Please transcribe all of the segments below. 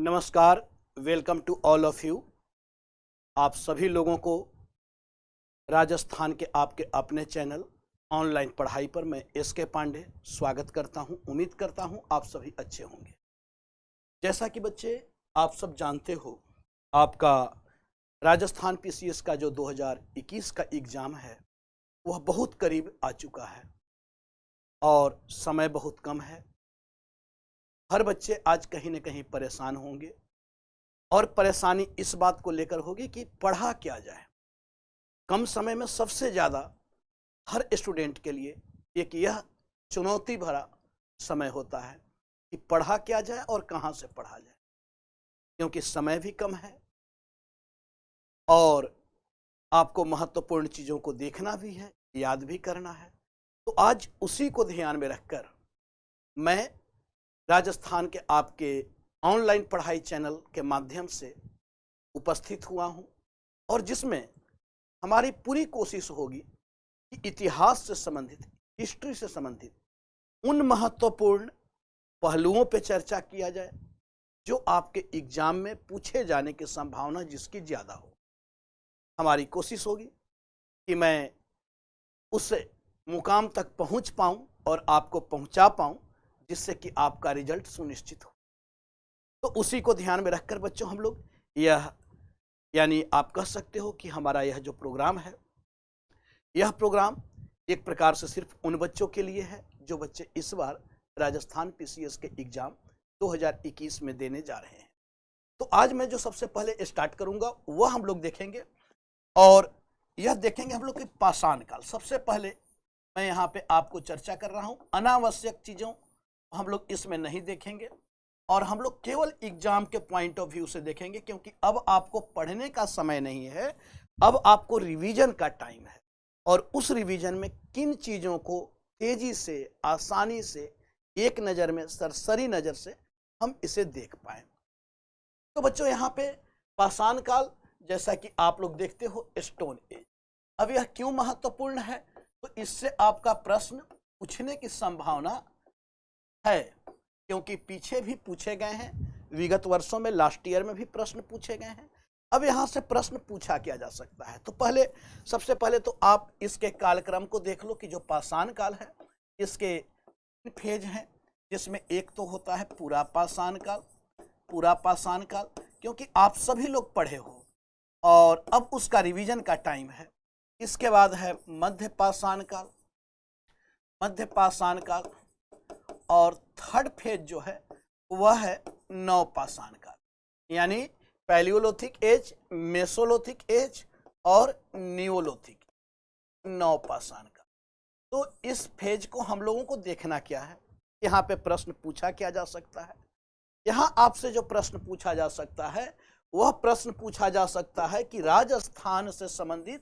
नमस्कार, welcome to all of you. आप सभी लोगों को राजस्थान के आपके अपने चैनल ऑनलाइन पढ़ाई पर मैं एस.के. पांडे स्वागत करता हूं। उम्मीद करता हूं आप सभी अच्छे होंगे। जैसा कि बच्चे आप सब जानते हो, आपका राजस्थान पीसीएस का जो 2021 का एग्ज़ाम है वह बहुत करीब आ चुका है और समय बहुत कम है। हर बच्चे आज कहीं न कहीं परेशान होंगे और परेशानी इस बात को लेकर होगी कि पढ़ा क्या जाए। कम समय में सबसे ज़्यादा हर स्टूडेंट के लिए एक यह चुनौती भरा समय होता है कि पढ़ा क्या जाए और कहाँ से पढ़ा जाए, क्योंकि समय भी कम है और आपको महत्वपूर्ण चीज़ों को देखना भी है, याद भी करना है। तो आज उसी को ध्यान में रखकर मैं राजस्थान के आपके ऑनलाइन पढ़ाई चैनल के माध्यम से उपस्थित हुआ हूं और जिसमें हमारी पूरी कोशिश होगी कि इतिहास से संबंधित, हिस्ट्री से संबंधित उन महत्वपूर्ण पहलुओं पर चर्चा किया जाए जो आपके एग्जाम में पूछे जाने की संभावना जिसकी ज़्यादा हो। हमारी कोशिश होगी कि मैं उस मुकाम तक पहुंच पाऊं और आपको पहुंचा पाऊं जिससे कि आपका रिजल्ट सुनिश्चित हो। तो उसी को ध्यान में रखकर बच्चों हम लोग यानी आप कह सकते हो कि हमारा यह जो प्रोग्राम है, यह प्रोग्राम एक प्रकार से सिर्फ उन बच्चों के लिए है जो बच्चे इस बार राजस्थान पीसीएस के एग्ज़ाम 2021 में देने जा रहे हैं। तो आज मैं जो सबसे पहले स्टार्ट करूंगा वह हम लोग देखेंगे और यह देखेंगे हम लोग कि पाषाण काल। सबसे पहले मैं यहाँ पे आपको चर्चा कर रहा हूँ, अनावश्यक चीज़ों हम लोग इसमें नहीं देखेंगे और हम लोग केवल एग्जाम के पॉइंट ऑफ व्यू से देखेंगे, क्योंकि अब आपको पढ़ने का समय नहीं है, अब आपको रिवीजन का टाइम है और उस रिवीजन में किन चीज़ों को तेजी से, आसानी से, एक नज़र में, सरसरी नज़र से हम इसे देख पाएँ। तो बच्चों यहाँ पे पाषाण काल, जैसा कि आप लोग देखते हो, स्टोन एज। अब यह क्यों महत्वपूर्ण है? तो इससे आपका प्रश्न पूछने की संभावना है, क्योंकि पीछे भी पूछे गए हैं, विगत वर्षों में, लास्ट ईयर में भी प्रश्न पूछे गए हैं। अब यहाँ से प्रश्न पूछा किया जा सकता है। तो सबसे पहले तो आप इसके कालक्रम को देख लो कि जो पाषाण काल है इसके फेज हैं, जिसमें एक तो होता है पूरा पाषाण काल। पूरा पाषाण काल क्योंकि आप सभी लोग पढ़े हो और अब उसका रिवीजन का टाइम है। इसके बाद है मध्य पाषाण काल, मध्य पाषाण काल, और थर्ड फेज जो है वह है नव पाषाण काल, यानी पैलियोलिथिक एज, मेसोलिथिक एज और नियोलिथिक, नव पाषाण काल। तो इस फेज को हम लोगों को देखना क्या है, यहाँ पे प्रश्न पूछा किया जा सकता है। यहाँ आपसे जो प्रश्न पूछा जा सकता है वह प्रश्न पूछा जा सकता है कि राजस्थान से संबंधित,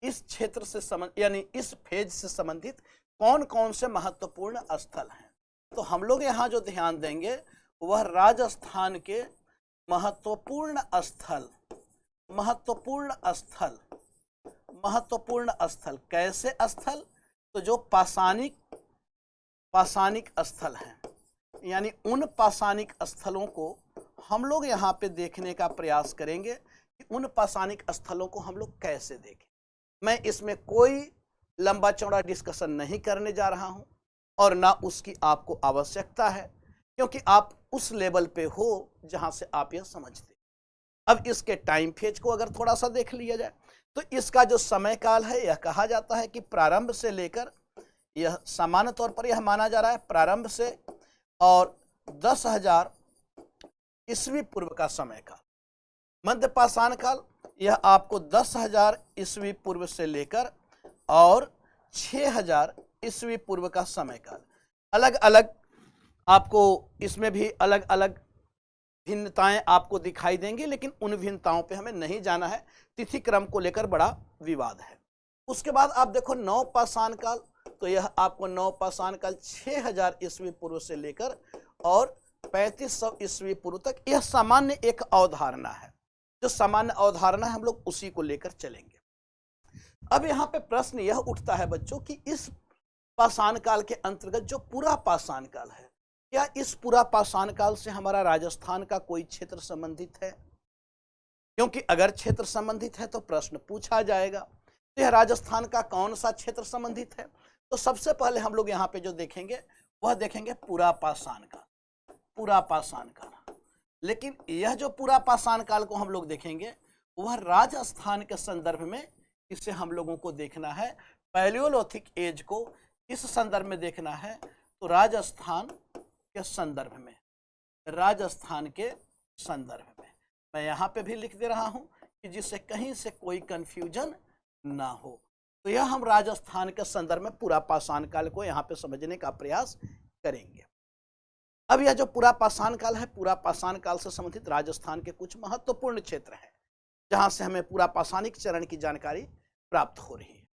इस क्षेत्र से यानी इस फेज से संबंधित कौन कौन से महत्वपूर्ण स्थल हैं। तो हम लोग यहाँ जो ध्यान देंगे वह राजस्थान के महत्वपूर्ण स्थल, महत्वपूर्ण स्थल, महत्वपूर्ण स्थल। कैसे स्थल? तो जो पाषाणिक स्थल हैं, यानी उन पाषाणिक स्थलों को हम लोग यहाँ पे देखने का प्रयास करेंगे कि उन पाषाणिक स्थलों को हम लोग कैसे देखें। मैं इसमें कोई लंबा चौड़ा डिस्कशन नहीं करने जा रहा हूँ और ना उसकी आपको आवश्यकता है, क्योंकि आप उस लेवल पे हो जहां से आप यह समझते। अब इसके टाइम फेज को अगर थोड़ा सा देख लिया जाए तो इसका जो समय काल है यह कहा जाता है कि प्रारंभ से लेकर, यह सामान्य तौर पर यह माना जा रहा है प्रारंभ से और 10,000 ईस्वी पूर्व का समय काल। मध्य पाषाण काल यह आपको 10,000 ईस्वी पूर्व से लेकर और 6,000 ईस्वी पूर्व का समय काल। अलग अलग आपको इसमें भी अलग अलग भिन्नताएं आपको दिखाई देंगी, लेकिन उन भिन्नताओं पे हमें नहीं जाना है, तिथि क्रम को लेकर बड़ा विवाद है। उसके बाद आप देखो नव पाषाण काल, तो यह आपको नव पाषाण काल 6,000 ईस्वी पूर्व से लेकर और 3500 ईस्वी पूर्व तक। यह सामान्य एक अवधारणा है, जो सामान्य अवधारणा है हम लोग उसी को लेकर चलेंगे। अब यहाँ पे प्रश्न यह उठता है बच्चों कि इस पाषाण काल के अंतर्गत जो पूरा पाषाण काल है क्या इस पूरा पाषाण काल से हमारा राजस्थान का कोई क्षेत्र संबंधित है? क्योंकि अगर क्षेत्र संबंधित है तो प्रश्न पूछा जाएगा, तो यह राजस्थान का कौन सा क्षेत्र संबंधित है? तो सबसे पहले हम लोग यहाँ पे जो देखेंगे वह देखेंगे पूरा पाषाण काल, पूरा पाषाण काल। लेकिन यह जो पूरा पाषाण काल को हम लोग देखेंगे वह राजस्थान के संदर्भ में इसे हम लोगों को देखना है। पैलियोलिथिक एज को इस संदर्भ में देखना है, तो राजस्थान के संदर्भ में, राजस्थान के संदर्भ में मैं यहाँ पे भी लिख दे रहा हूँ कि जिससे कहीं से कोई कंफ्यूजन ना हो। तो यह हम राजस्थान के संदर्भ में पूरा पाषाण काल को यहाँ पे समझने का प्रयास करेंगे। अब यह जो पूरा पाषाण काल है, पूरा पाषाण काल से संबंधित राजस्थान के कुछ महत्वपूर्ण क्षेत्र हैं जहां से हमें पूरा पाषाणिक चरण की जानकारी प्राप्त हो रही है।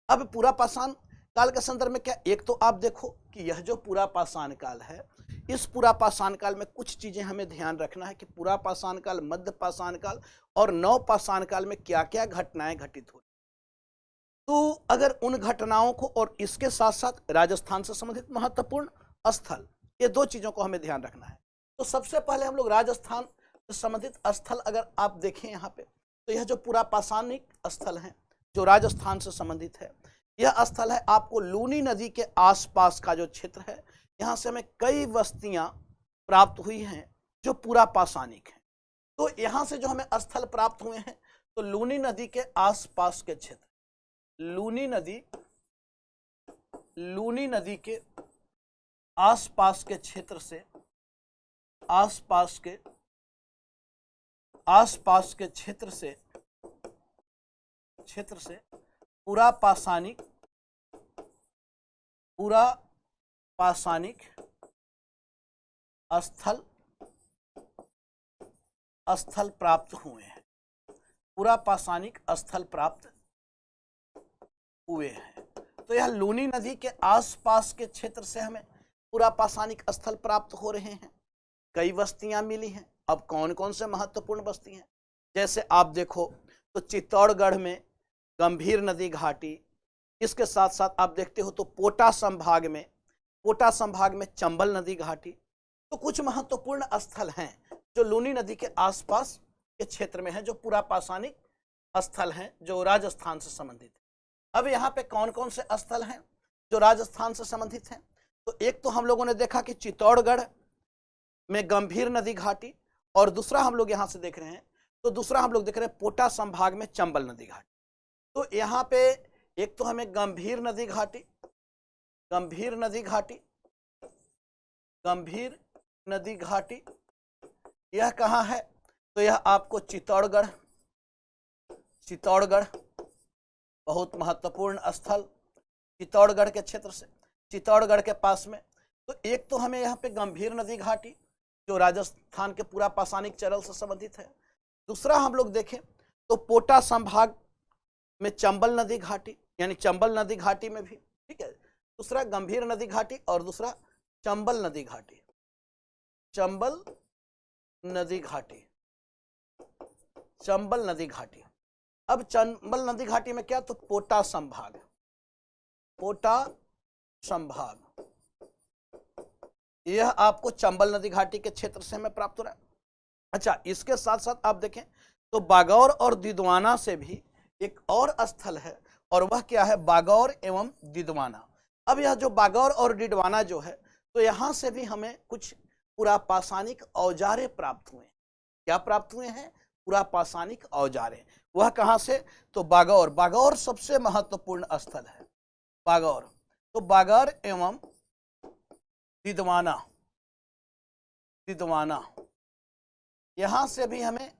अब पूरा पाषाण काल के संदर्भ में क्या, एक तो आप देखो कि यह जो पूरा पाषाण काल है, इस पूरा पाषाण काल में कुछ चीजें हमें ध्यान रखना है कि पूरा पाषाण काल, मध्य पाषाण काल और नव पाषाण काल में क्या क्या घटनाएं घटित हो। तो अगर उन घटनाओं को और इसके साथ साथ राजस्थान से संबंधित महत्वपूर्ण स्थल, ये दो चीजों को हमें ध्यान रखना है। तो सबसे पहले हम लोग राजस्थान से संबंधित स्थल अगर आप देखें यहाँ पे, तो यह जो पूरा पाषाणिक स्थल है जो राजस्थान से संबंधित है, यह स्थल है आपको लूनी नदी के आसपास का जो क्षेत्र है, यहाँ से हमें कई बस्तियां प्राप्त हुई हैं जो पूरा पाषाणिक है। तो यहाँ से जो हमें स्थल प्राप्त हुए हैं, तो लूनी नदी के आसपास के क्षेत्र, लूनी नदी के आसपास के क्षेत्र से, आसपास के क्षेत्र से पूरा पाषाणिक स्थल प्राप्त हुए हैं, पूरा पाषाणिक स्थल प्राप्त हुए हैं। तो यह लूनी नदी के आसपास के क्षेत्र से हमें पूरा पाषाणिक स्थल प्राप्त हो रहे हैं। कई बस्तियां मिली हैं। अब कौन कौन से महत्वपूर्ण बस्ती हैं, जैसे आप देखो तो चित्तौड़गढ़ में गंभीर नदी घाटी, इसके साथ साथ आप देखते हो तो पोटा संभाग में चंबल नदी घाटी। तो कुछ महत्वपूर्ण स्थल हैं जो लूनी नदी के आसपास के क्षेत्र में है, जो पूरा पाषाणिक स्थल हैं जो राजस्थान से संबंधित है। अब यहाँ पे कौन कौन से स्थल हैं जो राजस्थान से संबंधित हैं, तो एक तो हम लोगों ने देखा कि चित्तौड़गढ़ में गंभीर नदी घाटी, और दूसरा हम लोग यहाँ से देख रहे हैं, तो दूसरा हम लोग देख रहे हैं पोटा संभाग में चंबल नदी घाटी। तो यहाँ पे एक तो हमें गंभीर नदी घाटी यह कहाँ है, तो यह आपको चित्तौड़गढ़ बहुत महत्वपूर्ण स्थल, चित्तौड़गढ़ के क्षेत्र से, चित्तौड़गढ़ के पास में। तो एक तो हमें यहाँ पे गंभीर नदी घाटी जो राजस्थान के पूरा पाषाणिक चरण से संबंधित है। दूसरा हम लोग देखें तो पोटा संभाग में चंबल नदी घाटी, यानी चंबल नदी घाटी में भी, ठीक है। दूसरा गंभीर नदी घाटी और दूसरा चंबल नदी घाटी, चंबल नदी घाटी। अब चंबल नदी घाटी में क्या, तो पोटा संभाग यह आपको चंबल नदी घाटी के क्षेत्र से हमें प्राप्त हो रहा है। अच्छा, इसके साथ साथ आप देखें तो बागौर और दिदवाना से भी एक और स्थल है, और वह क्या है, बागौर एवं दिदवाना। अब यह जो बागौर और दिदवाना जो है, तो यहाँ से भी हमें कुछ पूरा पाषाणिक औजारे प्राप्त हुए हैं। क्या प्राप्त हुए हैं, पूरा पाषाणिक औजारे। वह कहाँ से, तो बागौर सबसे महत्वपूर्ण स्थल है, बागौर। तो बागौर एवं दिदवाना यहां से भी हमें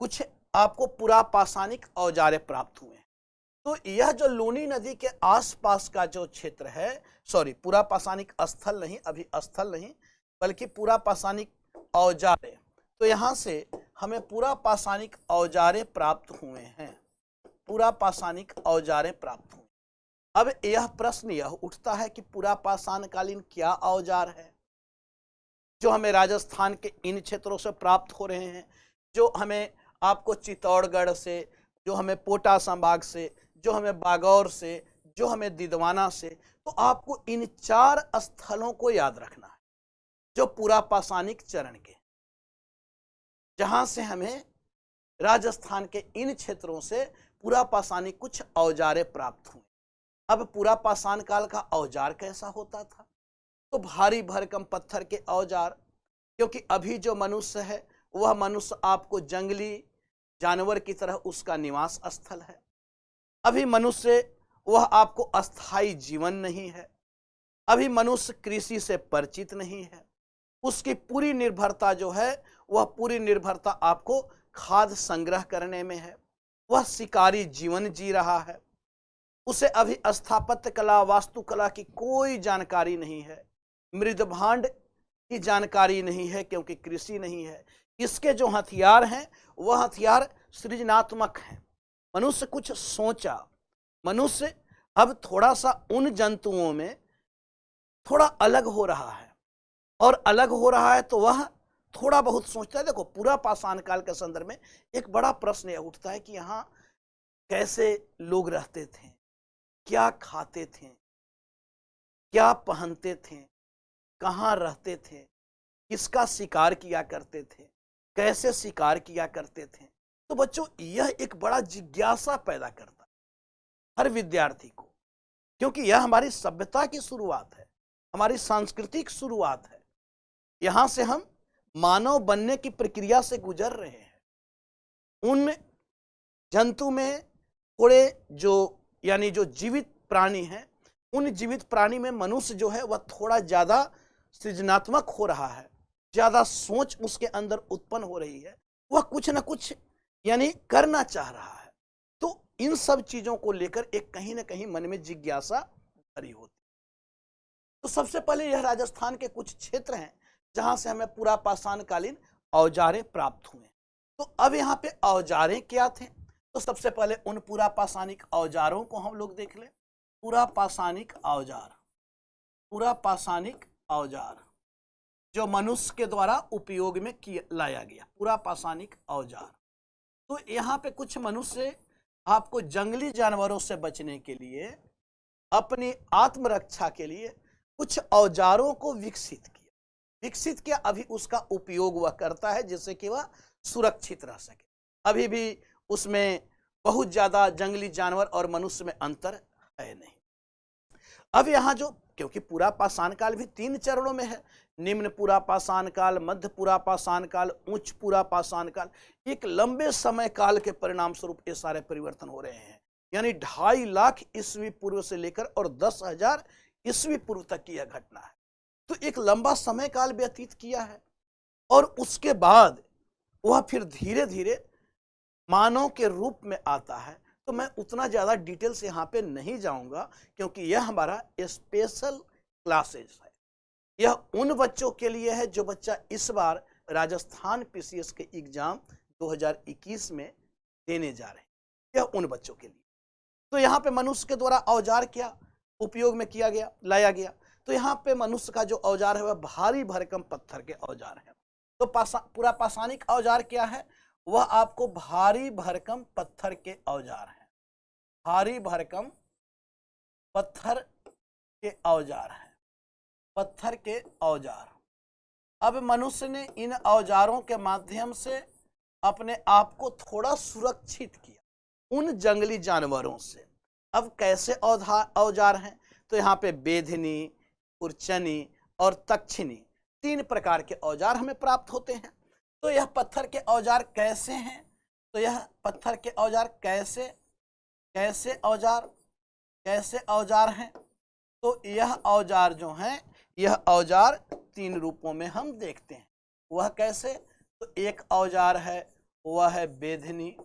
कुछ आपको पूरा पाषाणिक औजारे प्राप्त हुए हैं। तो यह जो लूनी नदी के आसपास का जो क्षेत्र है, सॉरी, पूरा पाषाणिक स्थल नहीं, अभी स्थल नहीं बल्कि पूरा पाषाणिक औजारे, तो यहां से हमें पूरा पाषाणिक औजारे प्राप्त हुए हैं, पूरा पाषाणिक औजारे प्राप्त हुए। अब यह प्रश्न यह उठता है कि पूरा पाषाणकालीन क्या औजार है जो हमें राजस्थान के इन क्षेत्रों से प्राप्त हो रहे हैं, जो हमें आपको चित्तौड़गढ़ से, जो हमें पोटा संभाग से, जो हमें बागौर से, जो हमें दिदवाना से। तो आपको इन चार स्थलों को याद रखना है जो पूरा पाषाणिक चरण के, जहां से हमें राजस्थान के इन क्षेत्रों से पूरा पाषाणिक कुछ औजारें प्राप्त हुए। अब पूरा पाषाण काल का औजार कैसा होता था? तो भारी भरकम पत्थर के औजार, क्योंकि अभी जो मनुष्य है वह मनुष्य आपको जंगली जानवर की तरह उसका निवास स्थल है। अभी मनुष्य वह आपको अस्थाई जीवन नहीं है। अभी मनुष्य कृषि से परिचित नहीं है। उसकी पूरी निर्भरता जो है वह पूरी निर्भरता आपको खाद्य संग्रह करने में है। वह शिकारी जीवन जी रहा है। उसे अभी स्थापत्य कला, वास्तुकला की कोई जानकारी नहीं है। मृद भांड की जानकारी नहीं है, क्योंकि कृषि नहीं है। इसके जो हथियार हैं वह हथियार सृजनात्मक हैं। मनुष्य कुछ सोचा। मनुष्य अब थोड़ा सा उन जंतुओं में थोड़ा अलग हो रहा है, और अलग हो रहा है तो वह थोड़ा बहुत सोचता है। देखो, पूरा पाषाण काल के संदर्भ में एक बड़ा प्रश्न यह उठता है कि यहाँ कैसे लोग रहते थे, क्या खाते थे, क्या पहनते थे, कहाँ रहते थे, किसका शिकार किया करते थे, कैसे शिकार किया करते थे। तो बच्चों, यह एक बड़ा जिज्ञासा पैदा करता है हर विद्यार्थी को, क्योंकि यह हमारी सभ्यता की शुरुआत है, हमारी सांस्कृतिक शुरुआत है। यहां से हम मानव बनने की प्रक्रिया से गुजर रहे हैं। उन जंतु में थोड़े जो जीवित प्राणी हैं, उन जीवित प्राणी में मनुष्य जो है वह थोड़ा ज्यादा सृजनात्मक हो रहा है, ज्यादा सोच उसके अंदर उत्पन्न हो रही है। वह कुछ ना कुछ करना चाह रहा है। तो इन सब चीजों को लेकर एक कहीं ना कहीं मन में जिज्ञासा भरी होती। तो सबसे पहले यह राजस्थान के कुछ क्षेत्र हैं जहां से हमें पूरा पाषाण कालीन औजारें प्राप्त हुए। तो अब यहाँ पे औजारें क्या थे? तो सबसे पहले उन पूरा पाषाणिक औजारों को हम लोग देख लें। पूरा पाषाणिक औजार, पूरा पाषाणिक औजार जो मनुष्य के द्वारा उपयोग में लाया गया, पूरा पाषाणिक औजार। तो यहाँ पे कुछ मनुष्य आपको जंगली जानवरों से बचने के लिए, अपनी आत्मरक्षा के लिए कुछ औजारों को विकसित किया। अभी उसका उपयोग वह करता है जिससे कि वह सुरक्षित रह सके। अभी भी उसमें बहुत ज्यादा जंगली जानवर और मनुष्य में अंतर है नहीं। अब यहाँ क्योंकि पूरा पाषाण काल भी 3 चरणों में है, निम्न पूरा पाषाण काल, मध्य पूरा पाषाण काल, उच्च पूरा पाषाण काल। एक लंबे समय काल के परिणाम स्वरूप ये सारे परिवर्तन हो रहे हैं। यानी 2.5 लाख ईस्वी पूर्व से लेकर और 10,000 ईस्वी पूर्व तक की यह घटना है। तो एक लंबा समय काल व्यतीत किया है, और उसके बाद वह फिर धीरे धीरे मानव के रूप में आता है। तो मैं उतना ज्यादा डिटेल से यहाँ पे नहीं जाऊंगा, क्योंकि यह हमारा स्पेशल क्लासेस है। यह उन बच्चों के लिए है जो बच्चा इस बार राजस्थान पीसीएस के एग्जाम 2021 में देने जा रहे हैं। यह उन बच्चों के लिए। तो यहाँ पे मनुष्य के द्वारा औजार क्या उपयोग में किया गया, लाया गया। तो यहाँ पे मनुष्य का जो औजार है वह भारी भरकम पत्थर के औजार है। तो पूरा पाषाणिक औजार क्या है? वह आपको भारी भरकम पत्थर के औजार है। भारी भरकम पत्थर के औजार है, पत्थर के औजार। अब मनुष्य ने इन औजारों के माध्यम से अपने आप को थोड़ा सुरक्षित किया उन जंगली जानवरों से। अब कैसे औजार हैं? तो यहाँ पे बेधनी, खुरचनी और तक्षिणी 3 प्रकार के औजार हमें प्राप्त होते हैं। तो यह पत्थर के औजार कैसे हैं? तो यह पत्थर के औजार कैसे औजार हैं? तो यह औजार जो हैं, यह औजार 3 रूपों में हम देखते हैं। वह कैसे? तो एक औजार है वह है बेधनी,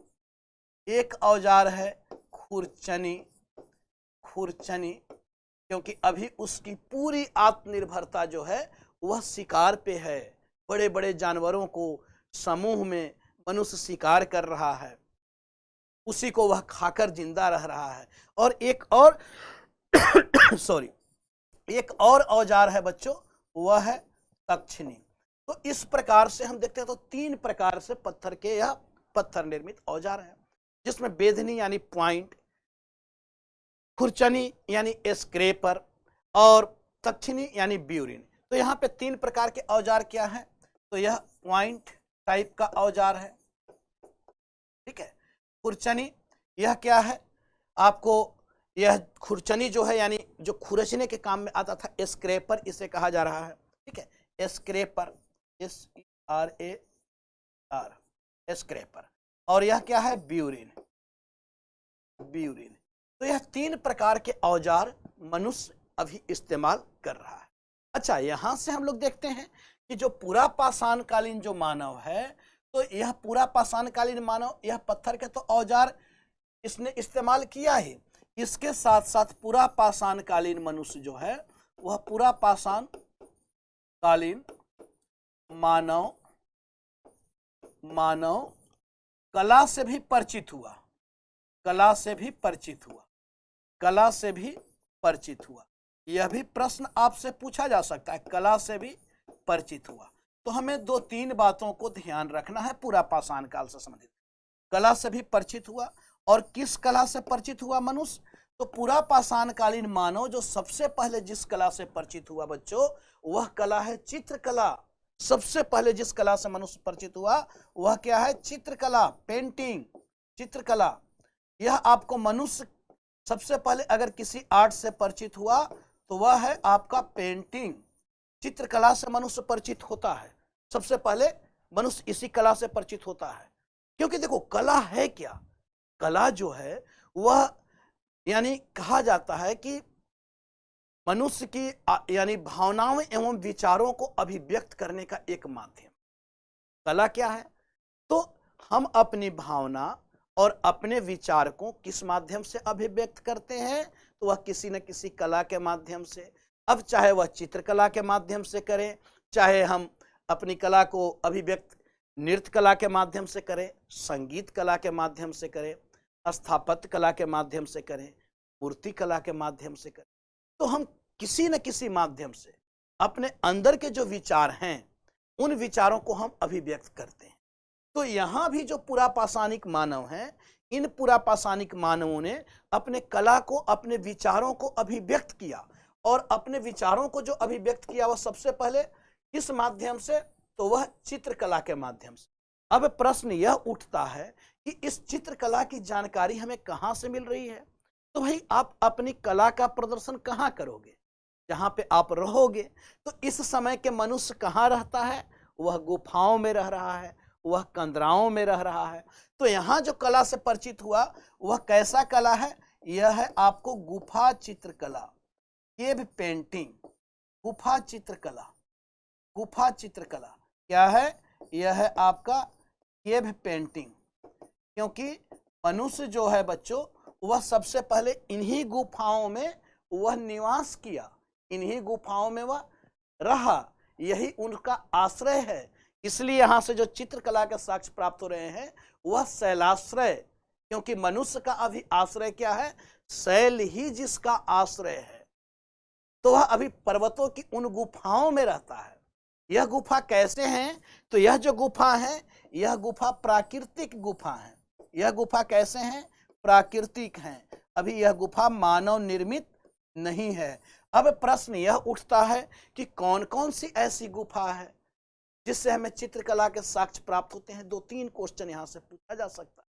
एक औजार है खुरचनी, क्योंकि अभी उसकी पूरी आत्मनिर्भरता जो है वह शिकार पे है। बड़े बड़े जानवरों को समूह में मनुष्य शिकार कर रहा है, उसी को वह खाकर जिंदा रह रहा है। और एक और एक और औजार है बच्चों, वह है तक्षिणी। तो इस प्रकार से हम देखते हैं तो 3 प्रकार से पत्थर के या पत्थर निर्मित औजार हैं, जिसमें बेधनी यानी पॉइंट, खुरचनी यानी स्क्रेपर और तक्षिणी यानी ब्यूरिन। तो यहाँ पे 3 प्रकार के औजार क्या है, तो यह पॉइंट टाइप का औजार है, ठीक है। खुरचनी, यह क्या है आपको, यह खुरचनी जो है यानी जो खुरचने के काम में आता था, स्क्रैपर इसे कहा जा रहा है, ठीक है। Scraper, SCRAR, scraper. और यह क्या है, ब्यूरिन, ब्यूरिन। तो यह 3 प्रकार के औजार मनुष्य अभी इस्तेमाल कर रहा है। अच्छा, यहां से हम लोग देखते हैं कि जो पूरा पाषाण कालीन जो मानव है, तो यह पूरा पाषाण कालीन मानव यह पत्थर के तो औजार इसने इस्तेमाल किया ही, इसके साथ साथ पूरा पाषाण कालीन मनुष्य जो है वह पूरा पाषाण कालीन मानव कला से भी परिचित हुआ, कला से भी परिचित हुआ, कला से भी परिचित हुआ। यह भी प्रश्न आपसे पूछा जा सकता है, कला से भी परिचित हुआ। तो हमें 2-3 बातों को ध्यान रखना है पूरा पाषाण काल से संबंधित। कला से भी परिचित हुआ, और किस कला से परिचित हुआ मनुष्य, तो पूरा पाषाण कालीन मानव जो सबसे पहले जिस कला से परिचित हुआ बच्चों, वह कला है चित्रकला। सबसे पहले जिस कला से मनुष्य परिचित हुआ वह क्या है, चित्रकला, पेंटिंग, चित्रकला। यह आपको मनुष्य सबसे पहले अगर किसी आर्ट से परिचित हुआ तो वह है आपका पेंटिंग। चित्रकला से मनुष्य परिचित होता है, सबसे पहले मनुष्य इसी कला से परिचित होता है। क्योंकि देखो कला है क्या, कला जो है वह यानी कहा जाता है कि मनुष्य की यानी भावनाओं एवं विचारों को अभिव्यक्त करने का एक माध्यम। कला क्या है, तो हम अपनी भावना और अपने विचार को किस माध्यम से अभिव्यक्त करते हैं, तो वह किसी न किसी कला के माध्यम से। अब चाहे वह चित्रकला के माध्यम से करें, चाहे हम अपनी कला को अभिव्यक्त नृत्य कला के माध्यम से करें, संगीत कला के माध्यम से करें, स्थापत्य कला के माध्यम से करें, मूर्ति कला के माध्यम से करें, तो हम किसी न किसी माध्यम से अपने अंदर के जो विचार हैं उन विचारों को हम अभिव्यक्त करते हैं। तो यहाँ भी जो पुरा पाषाणिक मानव हैं, इन पुरा पाषाणिक मानवों ने अपने कला को, अपने विचारों को अभिव्यक्त किया, और अपने विचारों को जो अभिव्यक्त किया वह सबसे पहले किस माध्यम से, तो वह चित्रकला के माध्यम से। अब प्रश्न यह उठता है कि इस चित्रकला की जानकारी हमें कहाँ से मिल रही है, तो भाई आप अपनी कला का प्रदर्शन कहाँ करोगे, जहाँ पे आप रहोगे। तो इस समय के मनुष्य कहाँ रहता है, वह गुफाओं में रह रहा है, वह कंदराओं में रह रहा है। तो यहाँ जो कला से परिचित हुआ वह कैसा कला है, यह है आपको गुफा चित्रकला, केव पेंटिंग, गुफा चित्रकला। गुफा चित्रकला क्या है, यह है आपका केव पेंटिंग। क्योंकि मनुष्य जो है बच्चों वह सबसे पहले इन्हीं गुफाओं में वह निवास किया, इन्हीं गुफाओं में वह रहा, यही उनका आश्रय है। इसलिए यहाँ से जो चित्रकला के साक्ष्य प्राप्त हो रहे हैं वह शैलाश्रय, क्योंकि मनुष्य का अभी आश्रय क्या है, शैल ही जिसका आश्रय है, तो वह अभी पर्वतों की उन गुफाओं में रहता है। यह गुफा कैसे हैं, तो यह जो गुफा है यह गुफा प्राकृतिक गुफा है। यह गुफा कैसे हैं, प्राकृतिक हैं, अभी यह गुफा मानव निर्मित नहीं है। अब प्रश्न यह उठता है कि कौन कौन सी ऐसी गुफा है जिससे हमें चित्रकला के साक्ष्य प्राप्त होते हैं। 2-3 क्वेश्चन यहां से पूछा जा सकता है।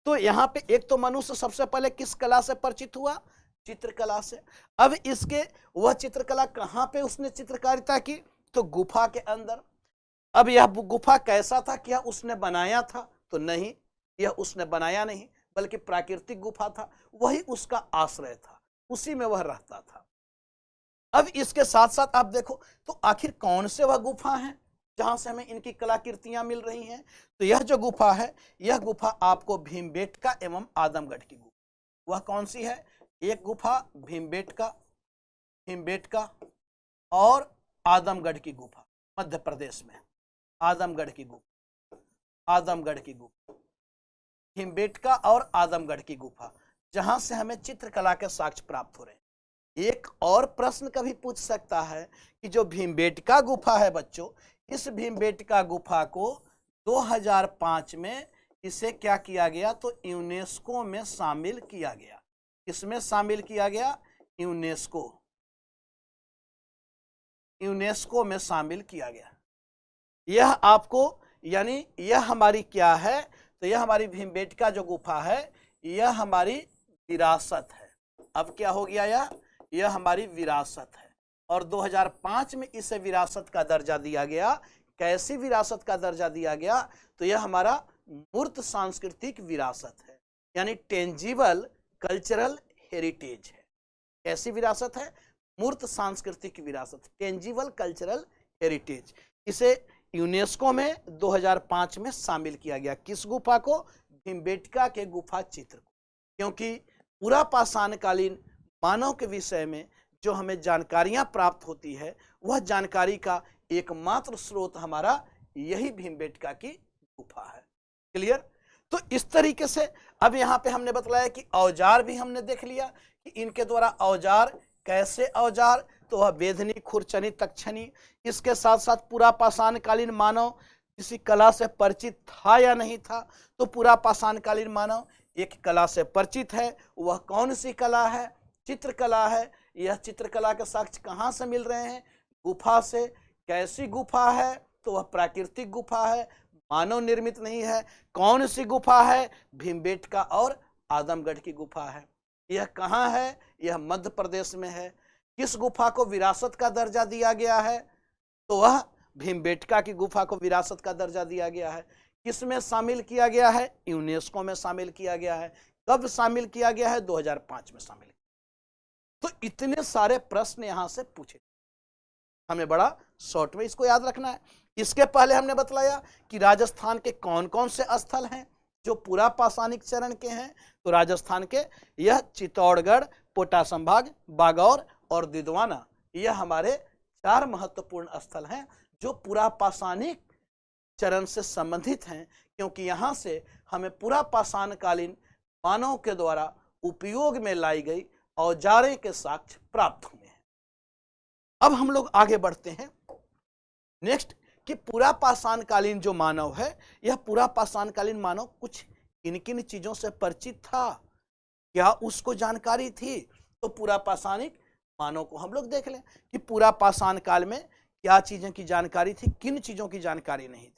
तो यहाँ पे एक तो मनुष्य सबसे पहले किस कला से परिचित हुआ, चित्रकला से। अब इसके वह चित्रकला कहाँ पे उसने चित्रकारिता की, तो गुफा के अंदर। अब यह गुफा कैसा था, क्या उसने बनाया था, तो नहीं, यह उसने बनाया नहीं, बल्कि प्राकृतिक गुफा था, वही उसका आश्रय था, उसी में वह रहता था। अब इसके साथ साथ आप देखो तो आखिर कौन से वह गुफा है जहां से हमें इनकी कलाकृतियां मिल रही हैं, तो यह जो गुफा है यह गुफा आपको भीमबेटका एवं आदमगढ़ की गुफा। वह कौन सी है, एक गुफा भीमबेटका और आदमगढ़ की गुफा, मध्य प्रदेश में आदमगढ़ की गुफा, आदमगढ़ की गुफा, भीमबेटका और आदमगढ़ की गुफा, जहां से हमें चित्रकला के साक्ष्य प्राप्त हो रहे हैं। एक और प्रश्न कभी पूछ सकता है कि जो भीमबेटका गुफा है बच्चों, इस भीमबेटका गुफा को 2005 में इसे क्या किया गया, तो यूनेस्को में शामिल किया गया। किसमें शामिल किया गया, यूनेस्को, यूनेस्को में शामिल किया गया। यह आपको यानी यह हमारी क्या है, तो यह हमारी भीमबेटका जो गुफा है यह हमारी विरासत है। अब क्या हो गया, यह हमारी विरासत है और 2005 में इसे विरासत का दर्जा दिया गया। कैसी विरासत का दर्जा दिया गया, तो यह हमारा मूर्त सांस्कृतिक विरासत है, यानी टेंजिबल कल्चरल हेरिटेज है। कैसी विरासत है, मूर्त सांस्कृतिक विरासत, टेंजिबल कल्चरल हेरिटेज। इसे यूनेस्को में 2005 में शामिल किया गया। किस गुफा को, भीमबेटका के गुफा चित्र को, क्योंकि पूरा पाषाणकालीन मानव के विषय में जो हमें जानकारियां प्राप्त होती है वह जानकारी का एकमात्र स्रोत हमारा यही भीमबेटका की गुफा है। क्लियर। तो इस तरीके से अब यहाँ पे हमने बतलाया कि औजार भी हमने देख लिया कि इनके द्वारा औजार कैसे औजार, तो वह वेधनी, खुरचनी, तक्षनी। इसके साथ साथ पूरा पाषाणकालीन मानव किसी कला से परिचित था या नहीं था, तो पूरा पाषाणकालीन मानव एक कला से परिचित है। वह कौन सी कला है, चित्रकला है। यह चित्रकला के साक्ष्य कहाँ से मिल रहे हैं, गुफा से। कैसी गुफा है, तो वह प्राकृतिक गुफा है, मानव निर्मित नहीं है। कौन सी गुफा है, भीमबेटका और आदमगढ़ की गुफा है। यह कहाँ है, यह मध्य प्रदेश में है। किस गुफा को विरासत का दर्जा दिया गया है, तो वह भीमबेटका की गुफा को विरासत का दर्जा दिया गया है। किस में शामिल किया गया है, यूनेस्को में शामिल किया गया है। कब शामिल किया गया है, 2005 में शामिल। तो इतने सारे प्रश्न यहां से पूछे, हमें बड़ा शॉर्ट में इसको याद रखना है। इसके पहले हमने बतलाया कि राजस्थान के कौन कौन से स्थल हैं जो पूरा पाषाणिक चरण के हैं, तो राजस्थान के यह चित्तौड़गढ़, पोटा संभाग, बागौर और दिदवाना, यह हमारे 4 महत्वपूर्ण स्थल हैं जो पूरा पाषाणिक चरण से संबंधित हैं, क्योंकि यहाँ से हमें पूरा पाषाणकालीन मानव के द्वारा उपयोग में लाई गई औजारें के साक्ष्य प्राप्त हुए हैं। अब हम लोग आगे बढ़ते हैं नेक्स्ट कि पूरा पाषाणकालीन जो मानव है, यह पूरा पाषाणकालीन मानव कुछ किन किन चीजों से परिचित था, क्या उसको जानकारी थी। तो पूरा पाषाणिक मानव को हम लोग देख लें कि पूरा पाषाण काल में क्या चीजें की जानकारी थी, किन चीजों की जानकारी नहीं थी।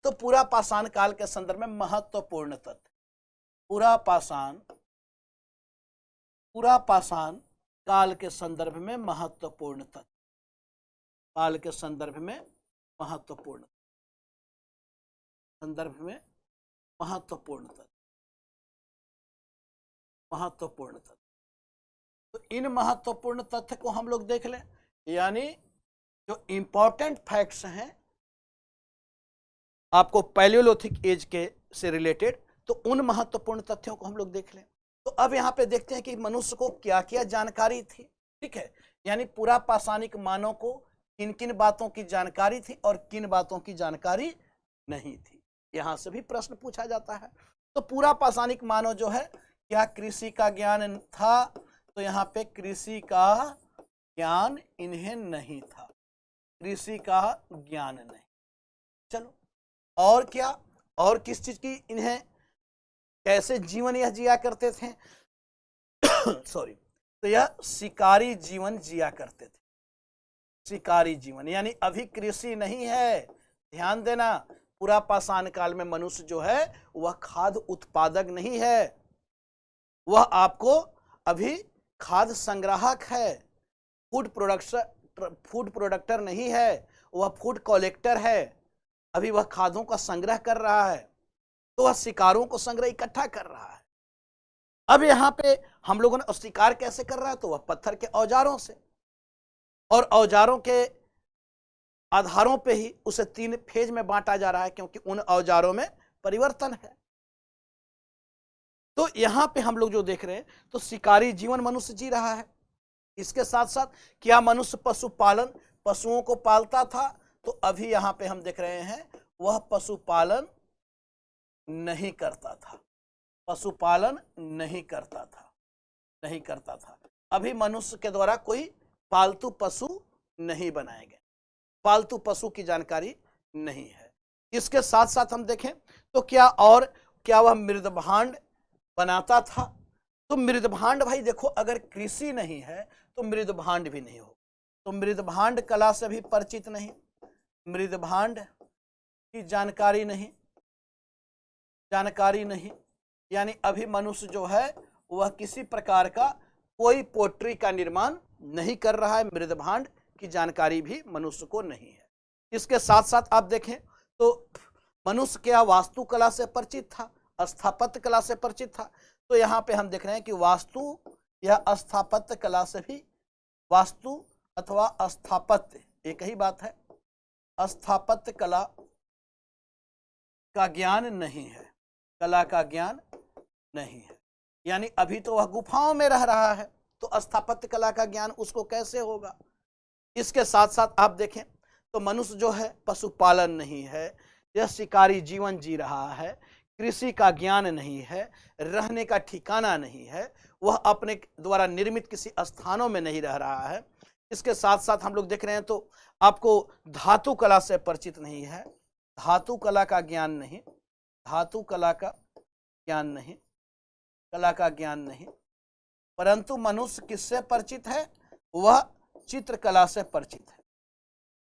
तो पूरा पाषाण काल के संदर्भ में महत्वपूर्ण तथ्य, पूरा पाषाण काल के संदर्भ में महत्वपूर्ण तथ्य, काल के संदर्भ में महत्वपूर्ण तथ्य। तो इन महत्वपूर्ण तथ्य को हम लोग देख लें, यानी जो इंपॉर्टेंट फैक्ट्स हैं आपको पैलियोलिथिक एज के से रिलेटेड, तो उन महत्वपूर्ण तथ्यों को हम लोग देख लें। तो अब यहाँ पे देखते हैं कि मनुष्य को क्या क्या जानकारी थी। ठीक है, यानी पूरा पाषाणिक मानव को किन किन बातों की जानकारी थी और किन बातों की जानकारी नहीं थी, यहां से भी प्रश्न पूछा जाता है। तो पूरा पाषाणिक मानव जो है, क्या कृषि का ज्ञान था, तो यहाँ पे कृषि का ज्ञान इन्हें नहीं था, कृषि का ज्ञान नहीं। चलो और क्या, और किस चीज की इन्हें, कैसे जीवन यह जिया करते थे सॉरी, तो यह शिकारी जीवन जिया करते थे। शिकारी जीवन, यानी अभी कृषि नहीं है, ध्यान देना। पूरा पाषाण काल में मनुष्य जो है वह खाद्य उत्पादक नहीं है, वह आपको अभी खाद्य संग्राहक है, फूड प्रोडक्टर नहीं है, वह फूड कलेक्टर है। अभी वह खाद्यों का संग्रह कर रहा है, तो वह शिकारों को संग्रह इकट्ठा कर रहा है। अब यहाँ पे हम लोगों ने शिकार कैसे कर रहा है, तो वह पत्थर के औजारों से, और औजारों के आधारों पे ही उसे 3 फेज में बांटा जा रहा है, क्योंकि उन औजारों में परिवर्तन है। तो यहां पे हम लोग जो देख रहे हैं, तो शिकारी जीवन मनुष्य जी रहा है। इसके साथ साथ क्या मनुष्य पशुपालन, पशुओं को पालता था, तो अभी यहां पे हम देख रहे हैं वह पशुपालन नहीं करता था, पशुपालन नहीं करता था। अभी मनुष्य के द्वारा कोई पालतू पशु नहीं बनाए गए, पालतू पशु की जानकारी नहीं है। इसके साथ साथ हम देखें तो क्या वह मृदभांड बनाता था, तो मृदभांड भाई देखो, अगर कृषि नहीं है तो मृदभांड भी नहीं होगा। तो मृदभांड कला से भी परिचित नहीं, मृदभांड की जानकारी नहीं, यानी अभी मनुष्य जो है वह किसी प्रकार का कोई पोट्री का निर्माण नहीं कर रहा है, मृदभांड की जानकारी भी मनुष्य को नहीं है। इसके साथ साथ आप देखें तो मनुष्य क्या वास्तुकला से परिचित था, स्थापत्य कला से परिचित था। तो यहाँ पे हम देख रहे हैं कि वास्तु या स्थापत्य कला से भी, वास्तु अथवा स्थापत्य एक ही बात है, स्थापत्य कला का ज्ञान नहीं है, कला का ज्ञान नहीं है। यानी अभी तो वह गुफाओं में रह रहा है, तो स्थापत्य कला का ज्ञान उसको कैसे होगा। इसके साथ साथ आप देखें तो मनुष्य जो है पशुपालन नहीं है, यह शिकारी जीवन जी रहा है, कृषि का ज्ञान नहीं है, रहने का ठिकाना नहीं है, वह अपने द्वारा निर्मित किसी स्थानों में नहीं रह रहा है। इसके साथ साथ हम लोग देख रहे हैं तो आपको धातु कला से परिचित नहीं है, धातु कला का ज्ञान नहीं, धातु कला का ज्ञान नहीं, कला का ज्ञान नहीं। परंतु मनुष्य किससे परिचित है, वह चित्रकला से परिचित है,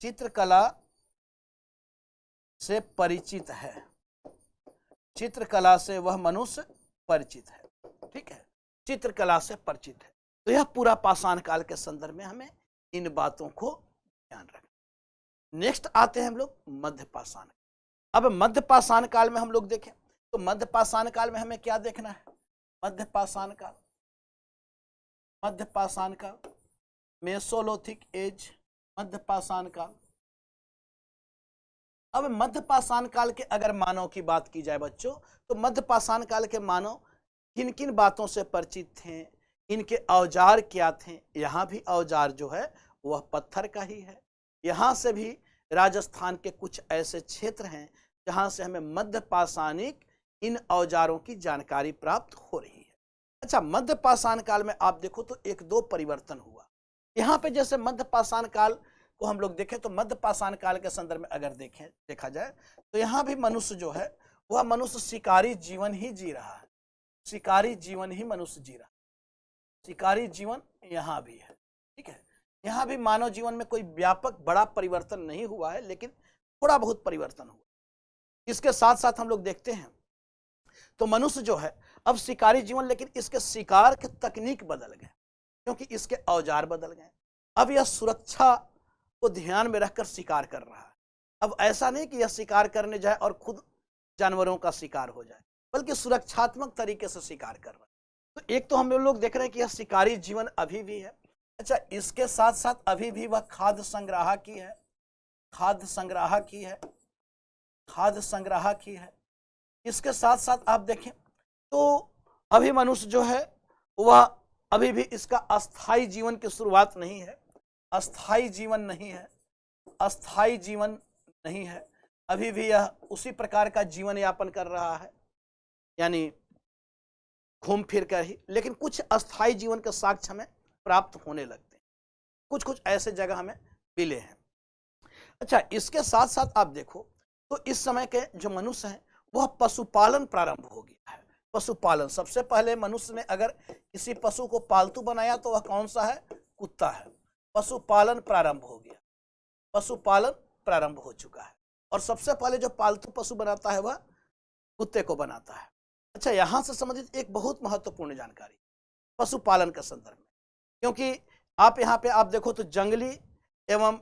चित्रकला से परिचित है, चित्रकला से वह मनुष्य परिचित है, ठीक है, चित्रकला से परिचित है। तो यह पूरा पाषाण काल के संदर्भ में हमें इन बातों को ध्यान रखना। नेक्स्ट आते हैं हम लोग मध्य पाषाण। अब मध्य पाषाण काल में हम लोग देखें तो मध्य पाषाण काल में हमें क्या देखना है, मध्य पाषाण काल, मध्य पाषाण काल, मेसोलिथिक एज, मध्य पाषाण काल। अब मध्य पाषाण काल के अगर मानव की बात की जाए बच्चों, तो मध्य पाषाण काल के मानव किन किन बातों से परिचित थे, इनके औजार क्या थे। यहाँ भी औजार जो है वह पत्थर का ही है। यहाँ से भी राजस्थान के कुछ ऐसे क्षेत्र हैं जहाँ से हमें मध्य पाषाणिक इन औजारों की जानकारी प्राप्त हो रही है। अच्छा, मध्य पाषाण काल में आप देखो तो एक दो परिवर्तन हुआ। यहाँ पे जैसे मध्य पाषाण काल को हम लोग देखें तो मध्य पाषाण काल के संदर्भ में अगर देखा जाए तो यहाँ भी मनुष्य जो है वह मनुष्य शिकारी जीवन ही जी रहा है, शिकारी जीवन ही मनुष्य जी रहा है, शिकारी जीवन यहाँ भी है, ठीक है। यहाँ भी मानव जीवन में कोई व्यापक बड़ा परिवर्तन नहीं हुआ है, लेकिन थोड़ा बहुत परिवर्तन हुआ। इसके साथ साथ हम लोग देखते हैं तो मनुष्य जो है अब शिकारी जीवन, लेकिन इसके शिकार के तकनीक बदल गए क्योंकि इसके औजार बदल गए। अब यह सुरक्षा को ध्यान में रखकर शिकार कर रहा है। अब ऐसा नहीं कि यह शिकार करने जाए और खुद जानवरों का शिकार हो जाए, बल्कि सुरक्षात्मक तरीके से शिकार कर रहा है। तो एक तो हम लोग देख रहे हैं कि यह शिकारी जीवन अभी भी है। अच्छा, इसके साथ साथ अभी भी वह खाद्य संग्रह की है, खाद्य संग्रह की है, खाद्य संग्रह की है। इसके साथ साथ आप देखें तो अभी मनुष्य जो है वह अभी भी इसका अस्थाई जीवन की शुरुआत नहीं है, अस्थाई जीवन नहीं है, अस्थाई जीवन नहीं है। अभी भी यह उसी प्रकार का जीवन यापन कर रहा है, यानी घूम फिर कर ही, लेकिन कुछ अस्थाई जीवन के साक्ष्य हमें प्राप्त होने लगते हैं, कुछ कुछ ऐसे जगह हमें मिले हैं। अच्छा, इसके साथ साथ आप देखो तो इस समय के जो मनुष्य हैं वह पशुपालन प्रारंभ हो गया है। पशुपालन, सबसे पहले मनुष्य ने अगर किसी पशु को पालतू बनाया तो वह कौन सा है, कुत्ता है। पशुपालन प्रारंभ हो गया, पशुपालन प्रारंभ हो चुका है, और सबसे पहले जो पालतू पशु बनाता है वह कुत्ते को बनाता है। अच्छा, यहां से संबंधित एक बहुत महत्वपूर्ण जानकारी पशुपालन के संदर्भ में, क्योंकि आप यहाँ पे आप देखो तो जंगली एवं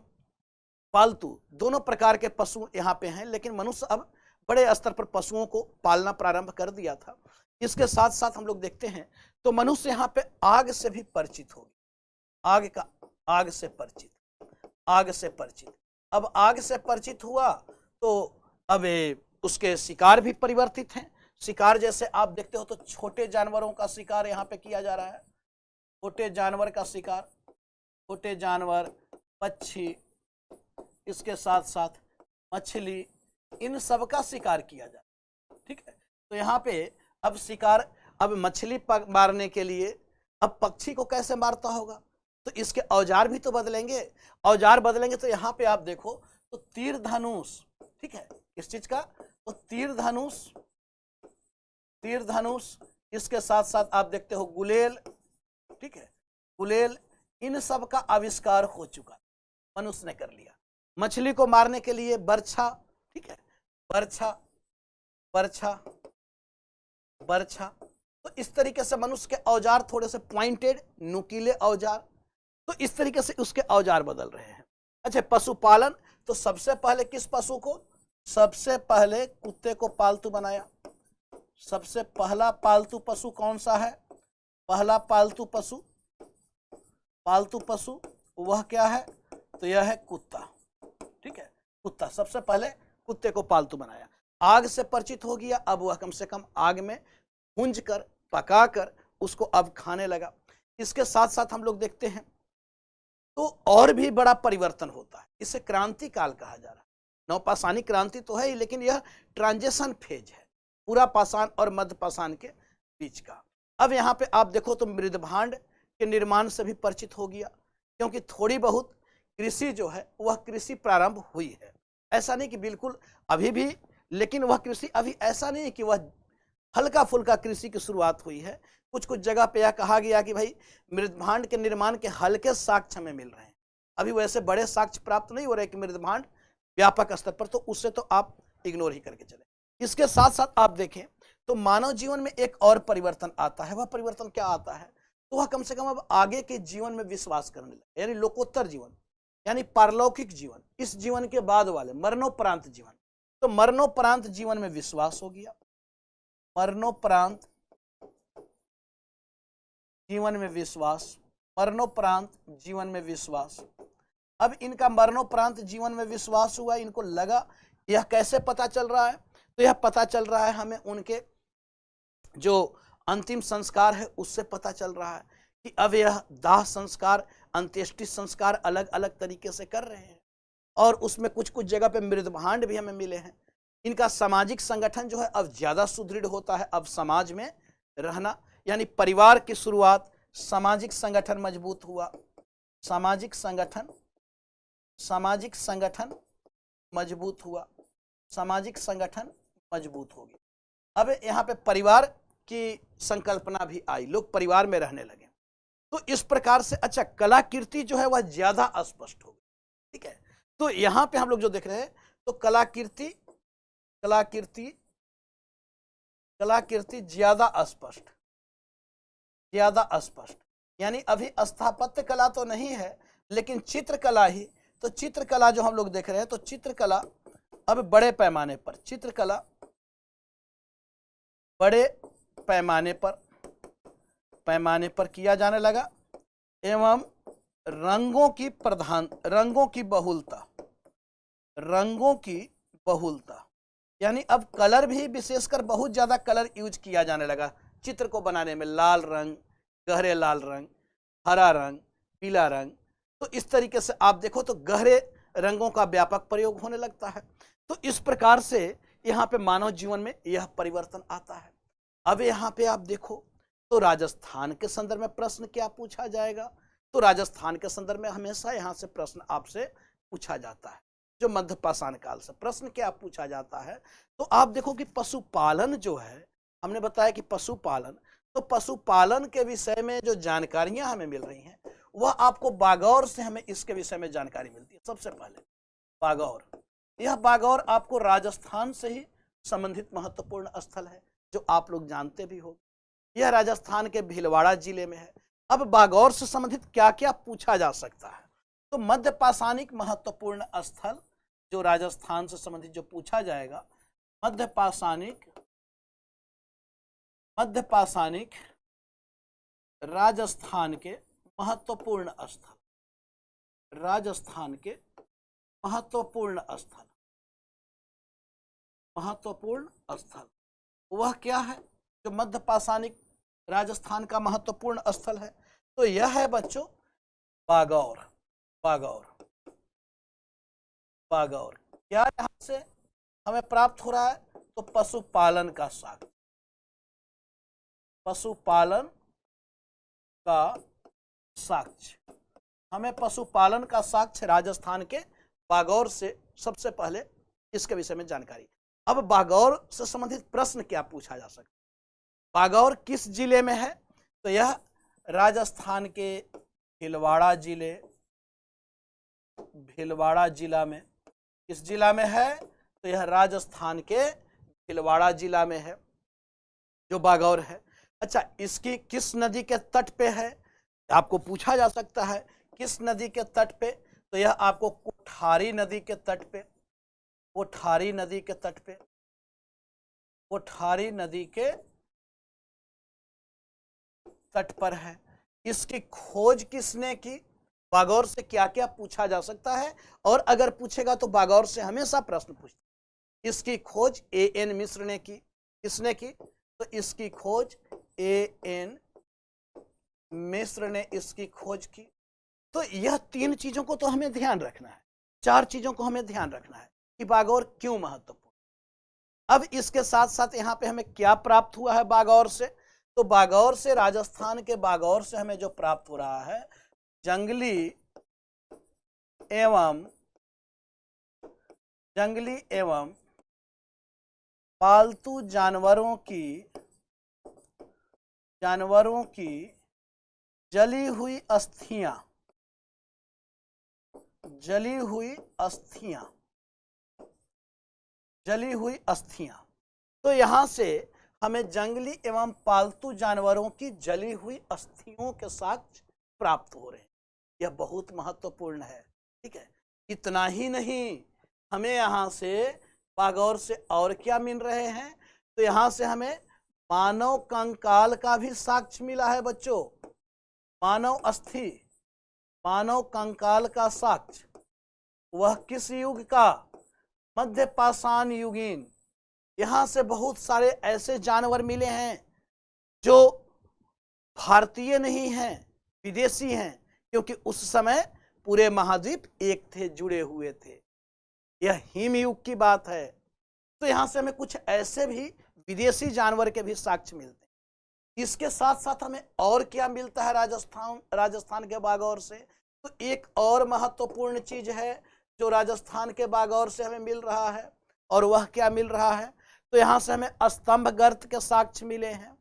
पालतू दोनों प्रकार के पशु यहाँ पे हैं, लेकिन मनुष्य अब बड़े स्तर पर पशुओं को पालना प्रारंभ कर दिया था। इसके साथ साथ हम लोग देखते हैं तो मनुष्य यहाँ पे आग से भी परिचित हो गया, आग से परिचित, आग से परिचित। अब आग से परिचित हुआ तो अब उसके शिकार भी परिवर्तित हैं। शिकार जैसे आप देखते हो तो छोटे जानवरों का शिकार यहाँ पे किया जा रहा है, छोटे जानवर का शिकार, छोटे जानवर, पक्षी, इसके साथ साथ मछली, इन सब का शिकार किया जाता है, ठीक है। तो यहाँ पे अब शिकार, अब मछली मारने के लिए अब पक्षी को कैसे मारता होगा, तो इसके औजार भी तो बदलेंगे, औजार बदलेंगे। तो यहाँ पे आप देखो तो तीर धनुष, ठीक है, इस चीज का तो तीर धनुष, तीर धनुष, इसके साथ साथ आप देखते हो गुलेल, ठीक है, गुलेल, इन सब का आविष्कार हो चुका, मनुष्य ने कर लिया। मछली को मारने के लिए बर्छा, ठीक है, बर्छा बर्छा बर्छा। तो इस तरीके से मनुष्य के औजार थोड़े से पॉइंटेड, नुकीले औजार, तो इस तरीके से उसके औजार बदल रहे हैं। अच्छा, पशुपालन, तो सबसे पहले किस पशु को, सबसे पहले कुत्ते को पालतू बनाया। सबसे पहला पालतू पशु कौन सा है, पहला पालतू पशु, पालतू पशु वह क्या है, तो यह है कुत्ता, ठीक है, कुत्ता। सबसे पहले कुत्ते को पालतू बनाया, आग से परिचित हो गया, अब वह कम से कम आग में भूंज कर पका कर उसको अब खाने लगा। इसके साथ साथ हम लोग देखते हैं तो और भी बड़ा परिवर्तन होता है, इसे क्रांति काल कहा जा रहा है। नवपाषाणी क्रांति तो है ही, लेकिन यह ट्रांजिशन फेज है, पूरा पाषाण और मध्य पाषाण के बीच का। अब यहाँ पे आप देखो तो मृदभांड के निर्माण से भी परिचित हो गया, क्योंकि थोड़ी बहुत कृषि जो है वह कृषि प्रारंभ हुई है। ऐसा नहीं कि बिल्कुल अभी भी, लेकिन वह कृषि अभी ऐसा नहीं है कि वह हल्का फुल्का कृषि की शुरुआत हुई है। कुछ कुछ जगह पे यह कहा गया कि भाई मृदभांड के निर्माण के हल्के साक्ष्य हमें मिल रहे हैं, अभी वैसे बड़े साक्ष्य प्राप्त नहीं हो रहे कि मृदभांड व्यापक स्तर पर, तो उससे तो आप इग्नोर ही करके चले। इसके साथ साथ आप देखें तो मानव जीवन में एक और परिवर्तन आता है। वह परिवर्तन क्या आता है, तो वह कम से कम अब आगे के जीवन में विश्वास करने लगे, यानी लोकोत्तर जीवन, यानी पारलौकिक जीवन, इस जीवन के बाद वाले मरणोपरांत जीवन। तो मरणोपरांत जीवन में विश्वास हो गया, मरणोपरांत जीवन में विश्वास, मरणोपरांत जीवन में विश्वास। अब इनका मरणोपरांत जीवन में विश्वास हुआ, इनको लगा, यह कैसे पता चल रहा है, तो यह पता चल रहा है हमें उनके जो अंतिम संस्कार है उससे पता चल रहा है कि अब यह दाह संस्कार, अंत्येष्टि संस्कार अलग अलग तरीके से कर रहे हैं, और उसमें कुछ कुछ जगह पे मृदभांड भी हमें मिले हैं। इनका सामाजिक संगठन जो है अब ज्यादा सुदृढ़ होता है, अब समाज में रहना, यानी परिवार की शुरुआत, सामाजिक संगठन मजबूत हुआ, सामाजिक संगठन मजबूत हुआ, सामाजिक संगठन मजबूत हो गया। अब यहाँ पे परिवार की संकल्पना भी आई, लोग परिवार में रहने लगे। तो इस प्रकार से अच्छा कलाकृति जो है वह ज्यादा स्पष्ट हो गई, ठीक है। तो यहाँ पे हम लोग जो देख रहे हैं तो कलाकृति ज्यादा स्पष्ट, यानी अभी स्थापत्य कला तो नहीं है, लेकिन चित्रकला ही, तो चित्रकला जो हम लोग देख रहे हैं, तो चित्रकला अब बड़े पैमाने पर, चित्रकला बड़े पैमाने पर किया जाने लगा, एवं रंगों की बहुलता, यानी अब कलर भी, विशेषकर बहुत ज्यादा कलर यूज किया जाने लगा चित्र को बनाने में, लाल रंग, गहरे लाल रंग, हरा रंग, पीला रंग। तो इस तरीके से आप देखो तो गहरे रंगों का व्यापक प्रयोग होने लगता है। तो इस प्रकार से यहाँ पे मानव जीवन में यह परिवर्तन आता है। अब यहाँ पे आप देखो तो राजस्थान के संदर्भ में प्रश्न क्या पूछा जाएगा, तो राजस्थान के संदर्भ में हमेशा यहाँ से प्रश्न आपसे पूछा जाता है, जो मध्य पाषाण काल से प्रश्न क्या पूछा जाता है। तो आप देखो कि पशुपालन जो है, हमने बताया कि पशुपालन, तो पशुपालन के विषय में जो जानकारियां हमें मिल रही हैं वह आपको बागौर से हमें इसके विषय में जानकारी मिलती है। सबसे पहले बागौर, यह बागौर आपको राजस्थान से ही संबंधित महत्वपूर्ण स्थल है, जो आप लोग जानते भी हो, यह राजस्थान के भीलवाड़ा जिले में है। अब बागौर से संबंधित क्या क्या पूछा जा सकता है, तो मध्य पाषाणिक महत्वपूर्ण स्थल जो राजस्थान से संबंधित जो पूछा जाएगा, मध्य पाषाणिक राजस्थान के महत्वपूर्ण स्थल, राजस्थान के महत्वपूर्ण स्थल वह क्या है, जो मध्य पाषाणिक राजस्थान का महत्वपूर्ण स्थल है, तो यह है बच्चों बागौर। क्या यहां से हमें प्राप्त हो रहा है, तो पशुपालन का साक्ष्य, हमें पशुपालन का साक्ष्य राजस्थान के बागौर से सबसे पहले इसके विषय में जानकारी। अब बागौर से संबंधित प्रश्न क्या पूछा जा सकता है, बागौर किस जिले में है, तो यह राजस्थान के भीलवाड़ा जिला में, किस जिला में है? तो यह राजस्थान के भीलवाड़ा जिला में है जो बागौर है। अच्छा, इसकी किस नदी के तट पे है? आपको पूछा जा सकता है किस नदी के तट पे, तो यह आपको कोठारी नदी के तट पे, कोठारी नदी के तट पे, कोठारी नदी के तट पर है। इसकी खोज किसने की? बागौर से क्या क्या पूछा जा सकता है, और अगर पूछेगा तो बागौर से हमेशा प्रश्न पूछता है। इसकी खोज A.N. मिश्र ने की। किसने की? तो इसकी खोज A.N. मिश्र ने इसकी खोज की। तो यह 3 चीजों को तो हमें ध्यान रखना है, 4 चीजों को हमें ध्यान रखना है कि बागौर क्यों महत्वपूर्ण। अब इसके साथ साथ यहाँ पे हमें क्या प्राप्त हुआ है बागौर से? तो बागौर से, राजस्थान के बागौर से हमें जो प्राप्त हो रहा है, जंगली एवं पालतू जानवरों की जली हुई अस्थियां। तो यहां से हमें जंगली एवं पालतू जानवरों की जली हुई अस्थियों के साक्ष्य प्राप्त हो रहे हैं। यह बहुत महत्वपूर्ण है। ठीक है, इतना ही नहीं, हमें यहाँ से बागौर से और क्या मिल रहे हैं? तो यहाँ से हमें मानव कंकाल का भी साक्ष्य मिला है बच्चों। मानव कंकाल का साक्ष्य, वह किस युग का? मध्य पाषाण युगीन। यहाँ से बहुत सारे ऐसे जानवर मिले हैं जो भारतीय नहीं हैं, विदेशी हैं, क्योंकि उस समय पूरे महाद्वीप एक थे, जुड़े हुए थे। यह हिम युग की बात है। तो यहाँ से हमें कुछ ऐसे भी विदेशी जानवर के भी साक्ष्य मिलते हैं। इसके साथ साथ हमें और क्या मिलता है राजस्थान के बागौर से? तो एक और महत्वपूर्ण चीज है जो राजस्थान के बागौर से हमें मिल रहा है, और वह क्या मिल रहा है? तो यहाँ से हमें स्तंभ गर्त के साक्ष्य मिले हैं,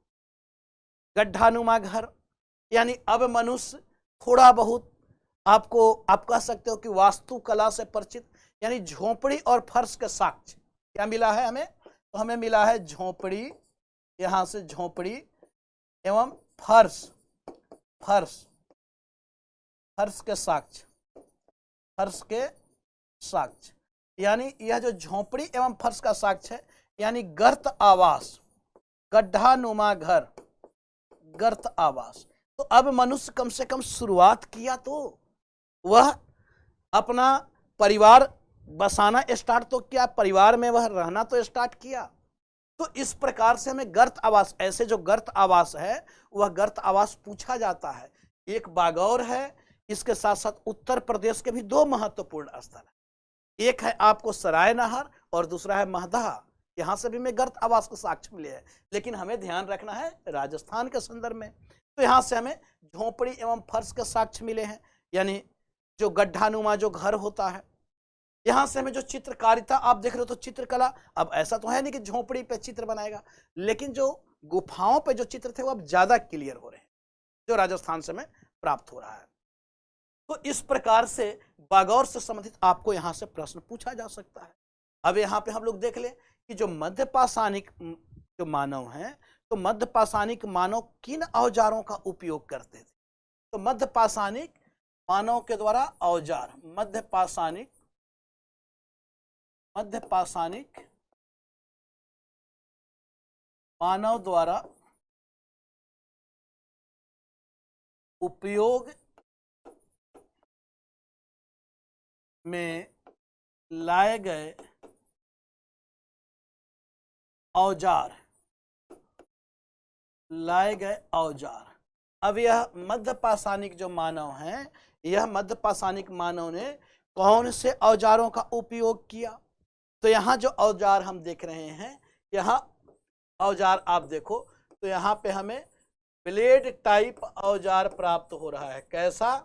गड्ढानुमा घर, यानी अब मनुष्य थोड़ा बहुत आप कह सकते हो कि वास्तुकला से परिचित, यानी झोपड़ी और फर्श के साक्ष्य क्या मिला है हमें? तो हमें मिला है झोपड़ी, यहां से झोपड़ी एवं फर्श के साक्ष्य, यानी यह जो झोपड़ी एवं फर्श का साक्ष्य है, यानी गर्त आवास, गड्ढानुमा घर, गर्त आवास। तो अब मनुष्य कम से कम शुरुआत किया तो वह अपना परिवार बसाना स्टार्ट तो किया, परिवार में वह रहना तो स्टार्ट किया। तो इस प्रकार से हमें गर्त आवास, ऐसे जो गर्त आवास है वह गर्त आवास पूछा जाता है। एक बागौर है, इसके साथ साथ उत्तर प्रदेश के भी 2 महत्वपूर्ण स्थल है। एक है आपको सराय नहर और दूसरा है महदहा। यहाँ से भी हमें गर्त आवास के साक्ष्य मिले हैं, लेकिन हमें ध्यान रखना है राजस्थान के संदर्भ में। तो यहाँ से हमें झोपड़ी एवं फर्श के साक्ष्य मिले हैं, यानी जो गड्ढानुमा जो घर होता है। यहाँ से हमें जो चित्रकारिता आप देख रहे हो, तो चित्रकला, अब ऐसा तो है नहीं कि झोपड़ी पे चित्र बनाएगा, लेकिन जो गुफाओं पे जो चित्र थे वो अब ज्यादा क्लियर हो रहे हैं, जो राजस्थान से हमें प्राप्त हो रहा है। तो इस प्रकार से बागौर से संबंधित आपको यहाँ से प्रश्न पूछा जा सकता है। अब यहाँ पे हम लोग देख ले कि जो मध्य पाषाणिक जो मानव हैं, तो मध्य पाषाणिक मानव किन औजारों का उपयोग करते थे? तो मध्य पाषाणिक मानव के द्वारा औजार, मध्य पाषाणिक मानव द्वारा उपयोग में लाए गए औजार, अब यह मध्य पाषाणिक जो मानव हैं, यह मध्य पाषाणिक मानव ने कौन से औजारों का उपयोग किया? तो यहाँ जो औजार हम देख रहे हैं, यहाँ औजार आप देखो तो यहाँ पे हमें ब्लेड टाइप औजार प्राप्त हो रहा है। कैसा?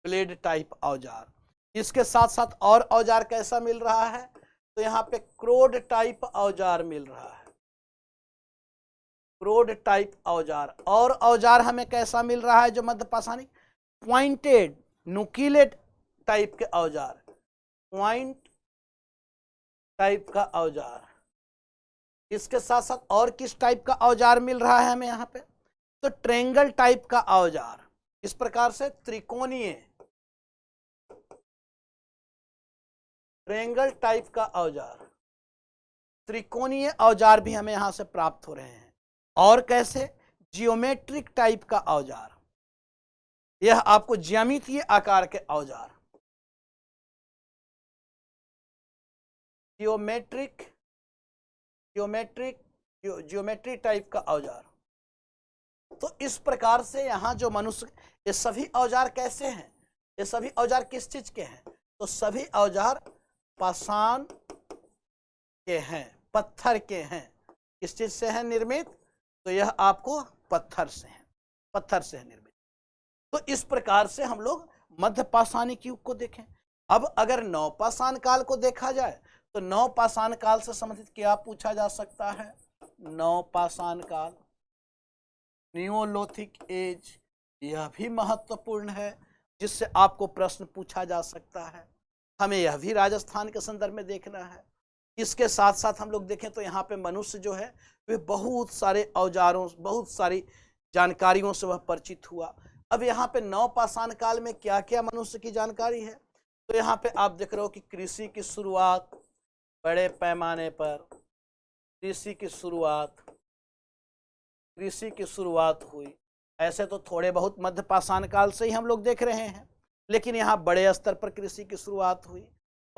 ब्लेड टाइप औजार। इसके साथ साथ और औजार कैसा मिल रहा है? तो यहाँ पे क्रोड टाइप औजार मिल रहा है, क्रोड टाइप औजार। और औजार हमें कैसा मिल रहा है जो मध्य पाषाणिक? पॉइंटेड नुकीले टाइप के औजार, पॉइंट टाइप का औजार। इसके साथ साथ और किस टाइप का औजार मिल रहा है हमें यहाँ पे? तो ट्रेंगल टाइप का औजार, इस प्रकार से त्रिकोणीय ट्रेंगल टाइप का औजार, त्रिकोणीय औजार भी हमें यहां से प्राप्त हो रहे हैं। और कैसे? जियोमेट्रिक टाइप का औजार, यह आपको ज्यामितीय आकार के औजार, जियोमेट्री टाइप का औजार। तो इस प्रकार से यहां जो मनुष्य, ये सभी औजार कैसे हैं? ये सभी औजार किस चीज के हैं? तो सभी औजार पाषाण के हैं, पत्थर के हैं। किस चीज से है निर्मित? तो यह आपको पत्थर से है, पत्थर से है निर्मित। तो इस प्रकार से हम लोग मध्य पाषाणिक युग को देखें। अब अगर नवपाषाण काल को देखा जाए तो नवपाषाण काल से संबंधित क्या पूछा जा सकता है? नवपाषाण काल, नियोलिथिक एज, यह भी महत्वपूर्ण है जिससे आपको प्रश्न पूछा जा सकता है। हमें यह भी राजस्थान के संदर्भ में देखना है। इसके साथ साथ हम लोग देखें तो यहाँ पे मनुष्य जो है वे बहुत सारे औजारों, बहुत सारी जानकारियों से वह परिचित हुआ। अब यहाँ पे नवपाषाण काल में क्या क्या मनुष्य की जानकारी है? तो यहाँ पे आप देख रहे हो कि कृषि की शुरुआत बड़े पैमाने पर, कृषि की शुरुआत हुई। ऐसे तो थोड़े बहुत मध्य पाषाण काल से ही हम लोग देख रहे हैं, लेकिन यहाँ बड़े स्तर पर कृषि की शुरुआत हुई।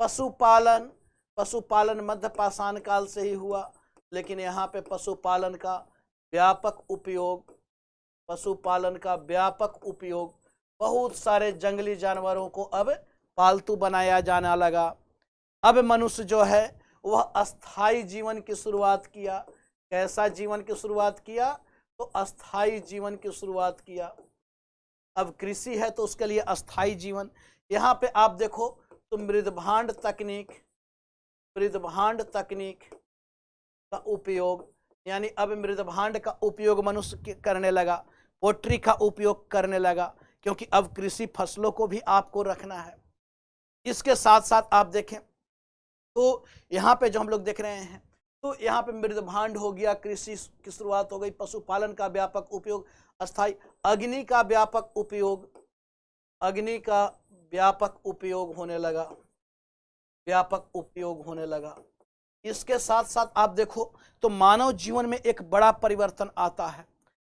पशुपालन मध्य पाषाण काल से ही हुआ, लेकिन यहाँ पे पशुपालन का व्यापक उपयोग, बहुत सारे जंगली जानवरों को अब पालतू बनाया जाने लगा। अब मनुष्य जो है वह अस्थाई जीवन की शुरुआत किया। कैसा जीवन की शुरुआत किया? तो अस्थाई जीवन की शुरुआत किया। अब कृषि है तो उसके लिए अस्थाई जीवन। यहाँ पे आप देखो तो मृदभांड तकनीक का उपयोग, यानी अब मृदभांड का उपयोग मनुष्य करने लगा, पोट्री का उपयोग करने लगा, क्योंकि अब कृषि फसलों को भी आपको रखना है। इसके साथ साथ आप देखें तो यहाँ पे जो हम लोग देख रहे हैं तो यहाँ पे मृदभांड हो गया, कृषि की शुरुआत हो गई, पशुपालन का व्यापक उपयोग, अस्थाई, अग्नि का व्यापक उपयोग होने लगा। इसके साथ साथ आप देखो तो मानव जीवन में एक बड़ा परिवर्तन आता है।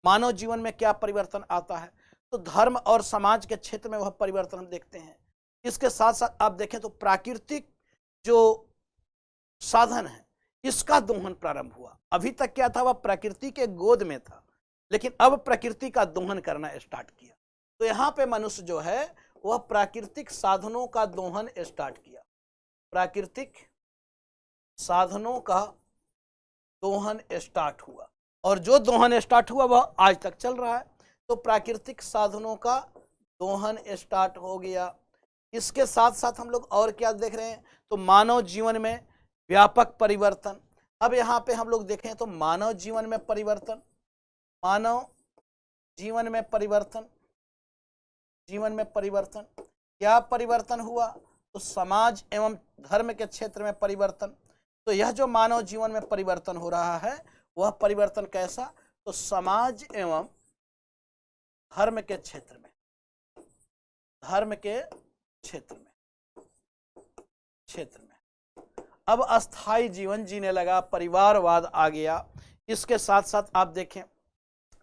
मानव जीवन में क्या परिवर्तन आता है? तो धर्म और समाज के क्षेत्र में वह परिवर्तन हम देखते हैं। इसके साथ साथ आप देखें तो प्राकृतिक जो साधन है इसका दोहन प्रारंभ हुआ। अभी तक क्या था? वह प्रकृति के गोद में था, लेकिन अब प्रकृति का दोहन करना स्टार्ट किया। तो यहाँ पे मनुष्य जो है वह प्राकृतिक साधनों का दोहन स्टार्ट किया। प्राकृतिक साधनों का दोहन स्टार्ट हुआ, और जो दोहन स्टार्ट हुआ वह आज तक चल रहा है। तो प्राकृतिक साधनों का दोहन स्टार्ट हो गया। इसके साथ साथ हम लोग और क्या देख रहे हैं? तो मानव जीवन में व्यापक परिवर्तन। अब यहाँ पे हम लोग देखें तो मानव जीवन में परिवर्तन, क्या परिवर्तन हुआ? तो समाज एवं धर्म के क्षेत्र में परिवर्तन। तो यह जो मानव जीवन में परिवर्तन हो रहा है वह परिवर्तन कैसा? तो समाज एवं धर्म के क्षेत्र में अब अस्थाई जीवन जीने लगा, परिवारवाद आ गया। इसके साथ साथ आप देखें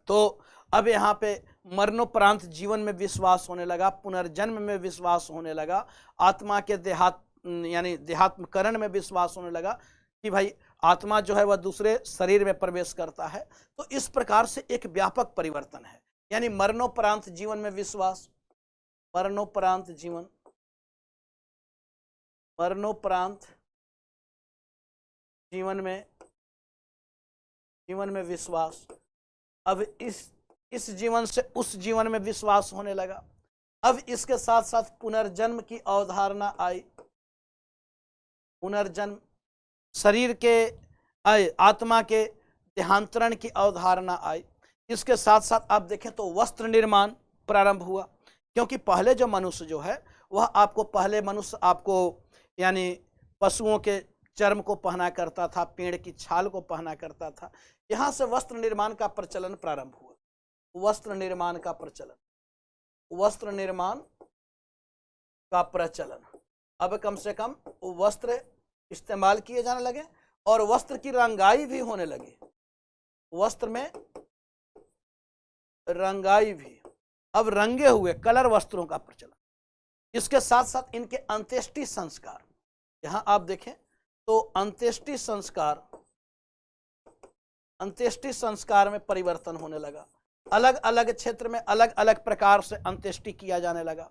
तो अब यहाँ पे मरणोपरांत जीवन में विश्वास होने लगा, पुनर्जन्म में विश्वास होने लगा, आत्मा के देहात्मकरण में विश्वास होने लगा कि भाई आत्मा जो है वह दूसरे शरीर में प्रवेश करता है। तो इस प्रकार से एक व्यापक परिवर्तन है, यानी मरणोपरांत जीवन में विश्वास, मरणोपरांत जीवन में विश्वास। अब इस जीवन से उस जीवन में विश्वास होने लगा। अब इसके साथ साथ पुनर्जन्म की अवधारणा आई। पुनर्जन्म, शरीर के आत्मा के देहांतरण की अवधारणा आई। इसके साथ साथ आप देखें तो वस्त्र निर्माण प्रारंभ हुआ। क्योंकि पहले जो मनुष्य जो है वह पहले मनुष्य आपको यानी पशुओं के चर्म को पहना करता था, पेड़ की छाल को पहना करता था। यहाँ से वस्त्र निर्माण का प्रचलन प्रारंभ हुआ। वस्त्र निर्माण का प्रचलन, वस्त्र निर्माण का प्रचलन। अब कम से कम वस्त्र इस्तेमाल किए जाने लगे और वस्त्र की रंगाई भी होने लगी। वस्त्र में रंगाई भी, अब रंगे हुए कलर वस्त्रों का प्रचलन। इसके साथ साथ इनके अंत्येष्टि संस्कार, यहां आप देखें तो अंत्येष्टि संस्कार में परिवर्तन होने लगा। अलग अलग क्षेत्र में अलग अलग प्रकार से अंत्येष्टि किया जाने लगा।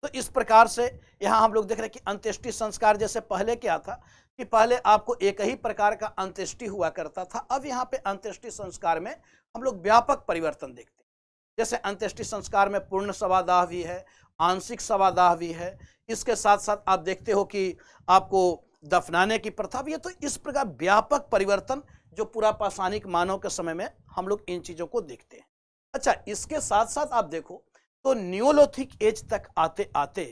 तो इस प्रकार से यहां हम लोग देख रहे हैं कि अंत्येष्टि संस्कार, जैसे पहले क्या था कि पहले आपको एक ही प्रकार का अंत्येष्टि हुआ करता था, अब यहाँ पे अंत्येष्टि संस्कार में हम लोग व्यापक परिवर्तन देखते हैं। जैसे अंत्येष्टि संस्कार में पूर्ण शवदाह भी है, आंशिक शवदाह भी है। इसके साथ साथ आप देखते हो कि आपको दफनाने की प्रथा भी है। तो इस प्रकार व्यापक परिवर्तन जो पूरा पाषाणिक मानव के समय में हम लोग इन चीजों को देखते हैं। अच्छा, इसके साथ साथ आप देखो तो न्यूलिथिक एज तक आते आते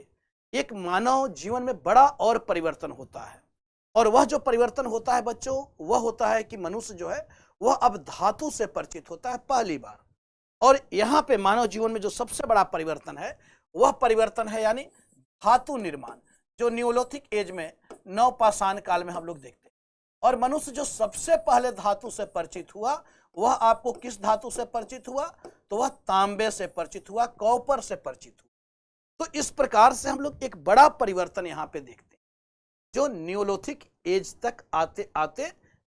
एक मानव जीवन में बड़ा और परिवर्तन होता है। और वह जो परिवर्तन होता है बच्चों, वह होता है कि मनुष्य जो है वह अब धातु से परिचित होता है पहली बार। और यहाँ पे मानव जीवन में जो सबसे बड़ा परिवर्तन है वह परिवर्तन है यानी धातु निर्माण, जो न्यूलिथिक एज में नवपाषाण काल में हम लोग देखते हैं। और मनुष्य जो सबसे पहले धातु से परिचित हुआ वह आपको किस धातु से परिचित हुआ, तो वह तांबे से परिचित हुआ, कॉपर से परिचित हुआ। तो इस प्रकार से हम लोग एक बड़ा परिवर्तन यहाँ पे देखते हैं, जो न्यूलिथिक एज तक आते आते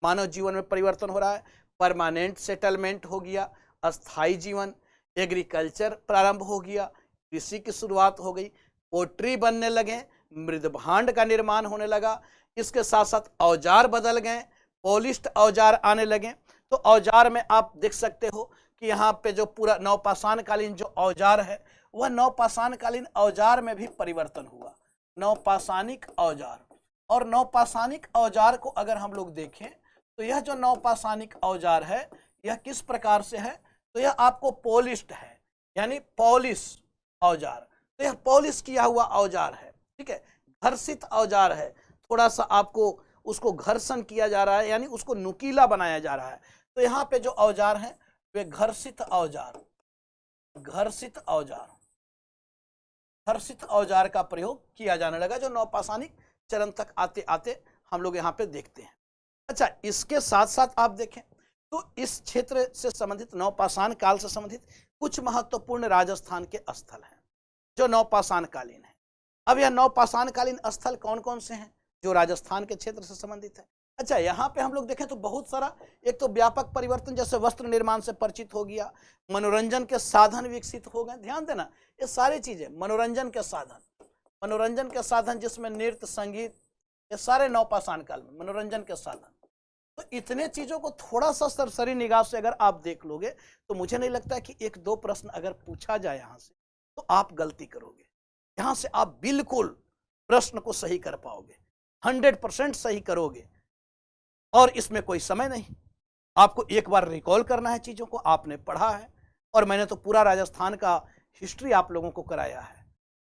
मानव जीवन में परिवर्तन हो रहा है। परमानेंट सेटलमेंट हो गया, अस्थाई जीवन, एग्रीकल्चर प्रारंभ हो गया, कृषि की शुरुआत हो गई, पोट्री बनने लगे, मृदभांड का निर्माण होने लगा। इसके साथ साथ औजार बदल गए, पॉलिश्ड औजार आने लगे। तो औजार में आप देख सकते हो कि यहाँ पे जो पूरा नवपाषाण कालीन जो औजार है वह नवपाषाण कालीन औजार में भी परिवर्तन हुआ, नवपाषाणिक औजार। और नवपाषाणिक औजार को अगर हम लोग देखें तो यह जो नवपाषाणिक औजार है यह किस प्रकार से है, तो यह आपको पॉलिश्ड है, यानी पॉलिश औजार। तो यह पॉलिश किया हुआ औजार है, ठीक है, घर्षित औजार है। थोड़ा सा आपको उसको घर्षण किया जा रहा है, यानी उसको नुकीला बनाया जा रहा है। तो यहाँ पे जो औजार हैं वे घर्षित औजार, घर्षित औजार, घर्षित औजार का प्रयोग किया जाने लगा, जो नवपाषाणिक चरण तक आते आते हम लोग यहाँ पे देखते हैं। अच्छा, इसके साथ साथ आप देखें तो इस क्षेत्र से संबंधित नवपाषाण काल से संबंधित कुछ महत्वपूर्ण राजस्थान के स्थल हैं जो नवपाषाण कालीन है। अब यह नवपाषाण कालीन स्थल कौन कौन से हैं जो राजस्थान के क्षेत्र से संबंधित है? अच्छा, यहाँ पे हम लोग देखें तो बहुत सारा, एक तो व्यापक परिवर्तन, जैसे वस्त्र निर्माण से परिचित हो गया, मनोरंजन के साधन विकसित हो गए। ध्यान देना, ये सारी चीजें मनोरंजन के साधन, मनोरंजन के साधन जिसमें नृत्य, संगीत, ये सारे नवपाषाण काल में मनोरंजन के साधन। तो इतने चीजों को थोड़ा सा सरसरी निगाह से अगर आप देख लोगे तो मुझे नहीं लगता कि एक दो प्रश्न अगर पूछा जाए यहाँ से तो आप गलती करोगे। यहाँ से आप बिल्कुल प्रश्न को सही कर पाओगे, 100% सही करोगे। और इसमें कोई समय नहीं, आपको एक बार रिकॉल करना है चीजों को। आपने पढ़ा है और मैंने तो पूरा राजस्थान का हिस्ट्री आप लोगों को कराया है,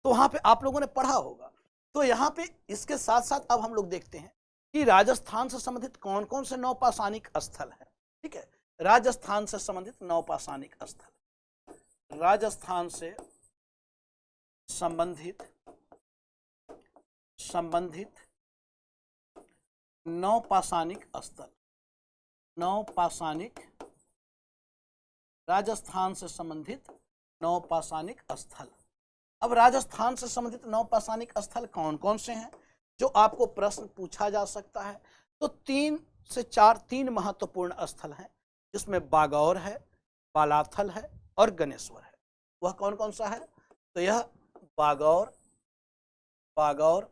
तो वहां पे आप लोगों ने पढ़ा होगा। तो यहाँ पे इसके साथ साथ अब हम लोग देखते हैं कि राजस्थान से संबंधित कौन कौन से नवपाषाणिक स्थल है। ठीक है, राजस्थान से संबंधित नवपाषाणिक स्थल, राजस्थान से संबंधित नवपाषाणिक स्थल, नवपाषाणिक, राजस्थान से संबंधित नवपाषाणिक स्थल। अब राजस्थान से संबंधित नवपाषाणिक स्थल कौन कौन से हैं जो आपको प्रश्न पूछा जा सकता है? तो 3 से 4 महत्वपूर्ण स्थल हैं, जिसमें बागौर है, बालाथल है और गणेश्वर है। वह कौन कौन सा है? तो यह बागौर, बागौर,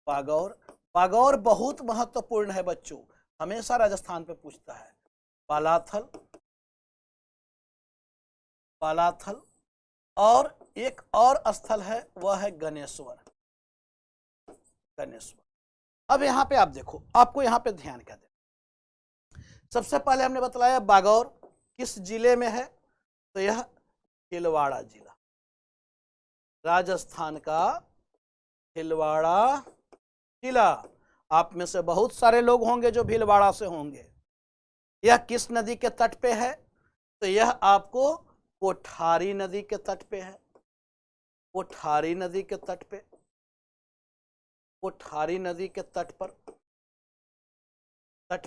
बागौर, बागौर बहुत महत्वपूर्ण है बच्चों, हमेशा राजस्थान पे पूछता है। बालाथल, बालाथल, और एक और स्थल है वह है गणेश्वर, गणेश्वर। अब यहाँ पे आप देखो, आपको यहाँ पे ध्यान क्या देना। सबसे पहले हमने बतलाया बागौर किस जिले में है, तो यह भीलवाड़ा जिला, राजस्थान का भीलवाड़ा जिला। आप में से बहुत सारे लोग होंगे जो भीलवाड़ा से होंगे। यह किस नदी के तट पे है? तो यह आपको कोठारी नदी के तट पे है। कोठारी नदी के तट पे, कोठारी नदी के तट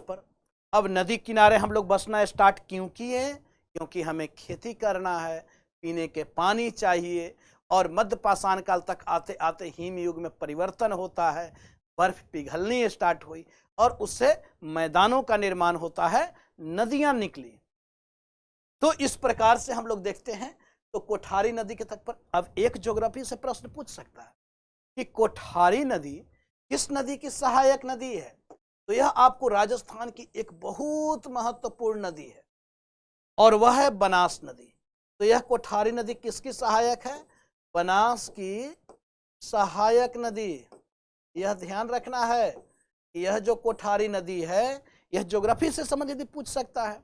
पर। अब नदी किनारे हम लोग बसना स्टार्ट क्यों किए? क्योंकि हमें खेती करना है, पीने के पानी चाहिए, और मध्य पाषाण काल तक आते आते हिम युग में परिवर्तन होता है, बर्फ पिघलनी स्टार्ट हुई और उससे मैदानों का निर्माण होता है, नदियां निकली। तो इस प्रकार से हम लोग देखते हैं। तो कोठारी नदी के तट पर अब एक ज्योग्राफी से प्रश्न पूछ सकता है कि कोठारी नदी किस नदी की सहायक नदी है? तो यह आपको राजस्थान की एक बहुत महत्वपूर्ण नदी है और वह है बनास नदी। तो यह कोठारी नदी किसकी सहायक है? बनास की सहायक नदी। यह ध्यान रखना है कि यह जो कोठारी नदी है, यह ज्योग्राफी से संबंधित पूछ सकता है।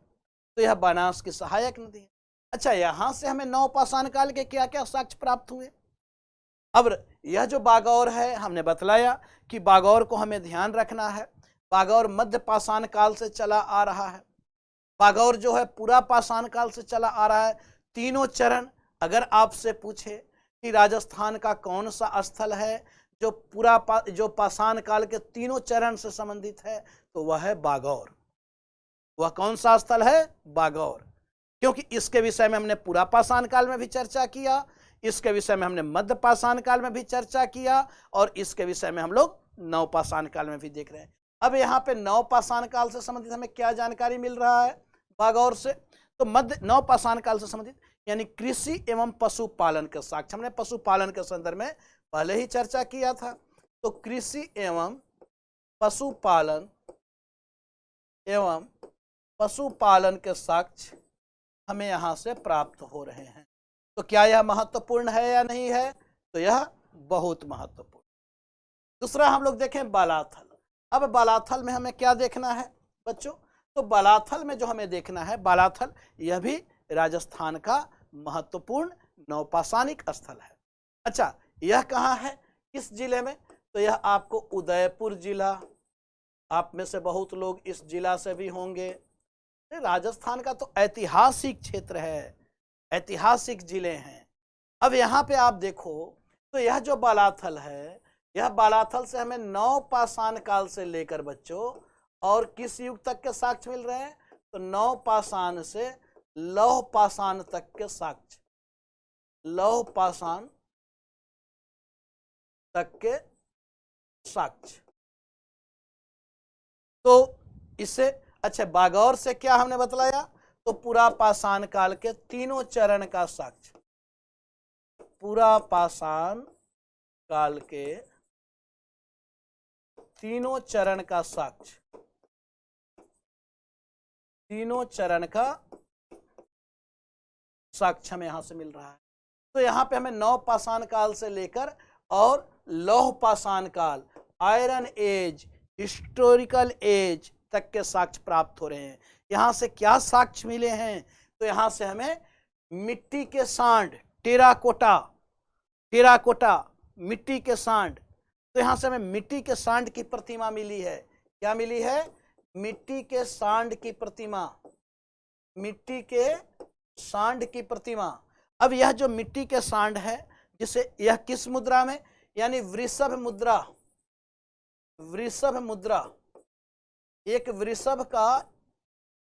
तो यह बनास की सहायक नदी है। अच्छा, यहां से हमें नवपाषाण काल के क्या क्या साक्ष्य प्राप्त हुए? अब यह जो बागौर है, हमने बतलाया कि बागौर को हमें ध्यान रखना है। बागौर मध्य पाषाण काल से चला आ रहा है। बागौर जो है पूरा पाषाण काल से चला आ रहा है। तीनों चरण अगर आपसे पूछे कि राजस्थान का कौन सा स्थल है जो जो पाषाण काल के तीनों चरण से संबंधित है, तो वह है बागौर। वह कौन सा स्थल है? बागौर। क्योंकि इसके विषय में हमने पूरा पाषाण काल में भी चर्चा किया, इसके विषय में हमने मध्य पाषाण काल में भी चर्चा किया, और इसके विषय में हम लोग नवपाषाण काल में भी देख रहे हैं। अब यहाँ पे नवपाषाण काल से संबंधित हमें क्या जानकारी मिल रहा है बागौर से? तो मध्य नवपाषाण काल से संबंधित यानी कृषि एवं पशुपालन के साक्ष्य। हमने पशुपालन के संदर्भ में पहले ही चर्चा किया था। तो कृषि एवं पशुपालन के साक्ष्य हमें यहां से प्राप्त हो रहे हैं। तो क्या यह महत्वपूर्ण है या नहीं है? तो यह बहुत महत्वपूर्ण। दूसरा हम लोग देखें बालाथल। अब बालाथल में हमें क्या देखना है बच्चों? तो बालाथल में जो हमें देखना है, बालाथल यह भी राजस्थान का महत्वपूर्ण नवपाषाणिक स्थल है। अच्छा, यह कहाँ है, किस जिले में? तो यह आपको उदयपुर जिला। आप में से बहुत लोग इस जिला से भी होंगे। राजस्थान का तो ऐतिहासिक क्षेत्र है, ऐतिहासिक जिले हैं। अब यहाँ पे आप देखो तो यह जो बालाथल है, यह बालाथल से हमें नवपाषाण काल से लेकर बच्चों और किस युग तक के साक्ष्य मिल रहे हैं? तो नवपाषाण से लौह पाषाण तक के साक्ष्य, लौह पाषाण तक के साक्ष्य। तो इससे अच्छा, बागौर से क्या हमने बतलाया? तो पूरा पाषाण काल के तीनों चरण का साक्ष्य, पूरा पाषाण काल के तीनों चरण का साक्ष्य, तीनों चरण का साक्ष्य हमें यहां से मिल रहा है। तो यहां पे हमें नवपाषाण काल से लेकर और लौह पाषाण काल, आयरन एज, हिस्टोरिकल एज तक के साक्ष्य प्राप्त हो रहे हैं। यहां से क्या साक्ष्य मिले हैं? तो यहां से हमें मिट्टी के सांड, टेराकोटा मिट्टी के सांड। तो यहां से हमें मिट्टी के सांड की प्रतिमा मिली है। क्या मिली है? मिट्टी के सांड की प्रतिमा, मिट्टी के सांड की प्रतिमा। अब यह जो मिट्टी के सांड है, जिसे यह किस मुद्रा में, यानी वृषभ मुद्रा, वृषभ मुद्रा, एक वृषभ का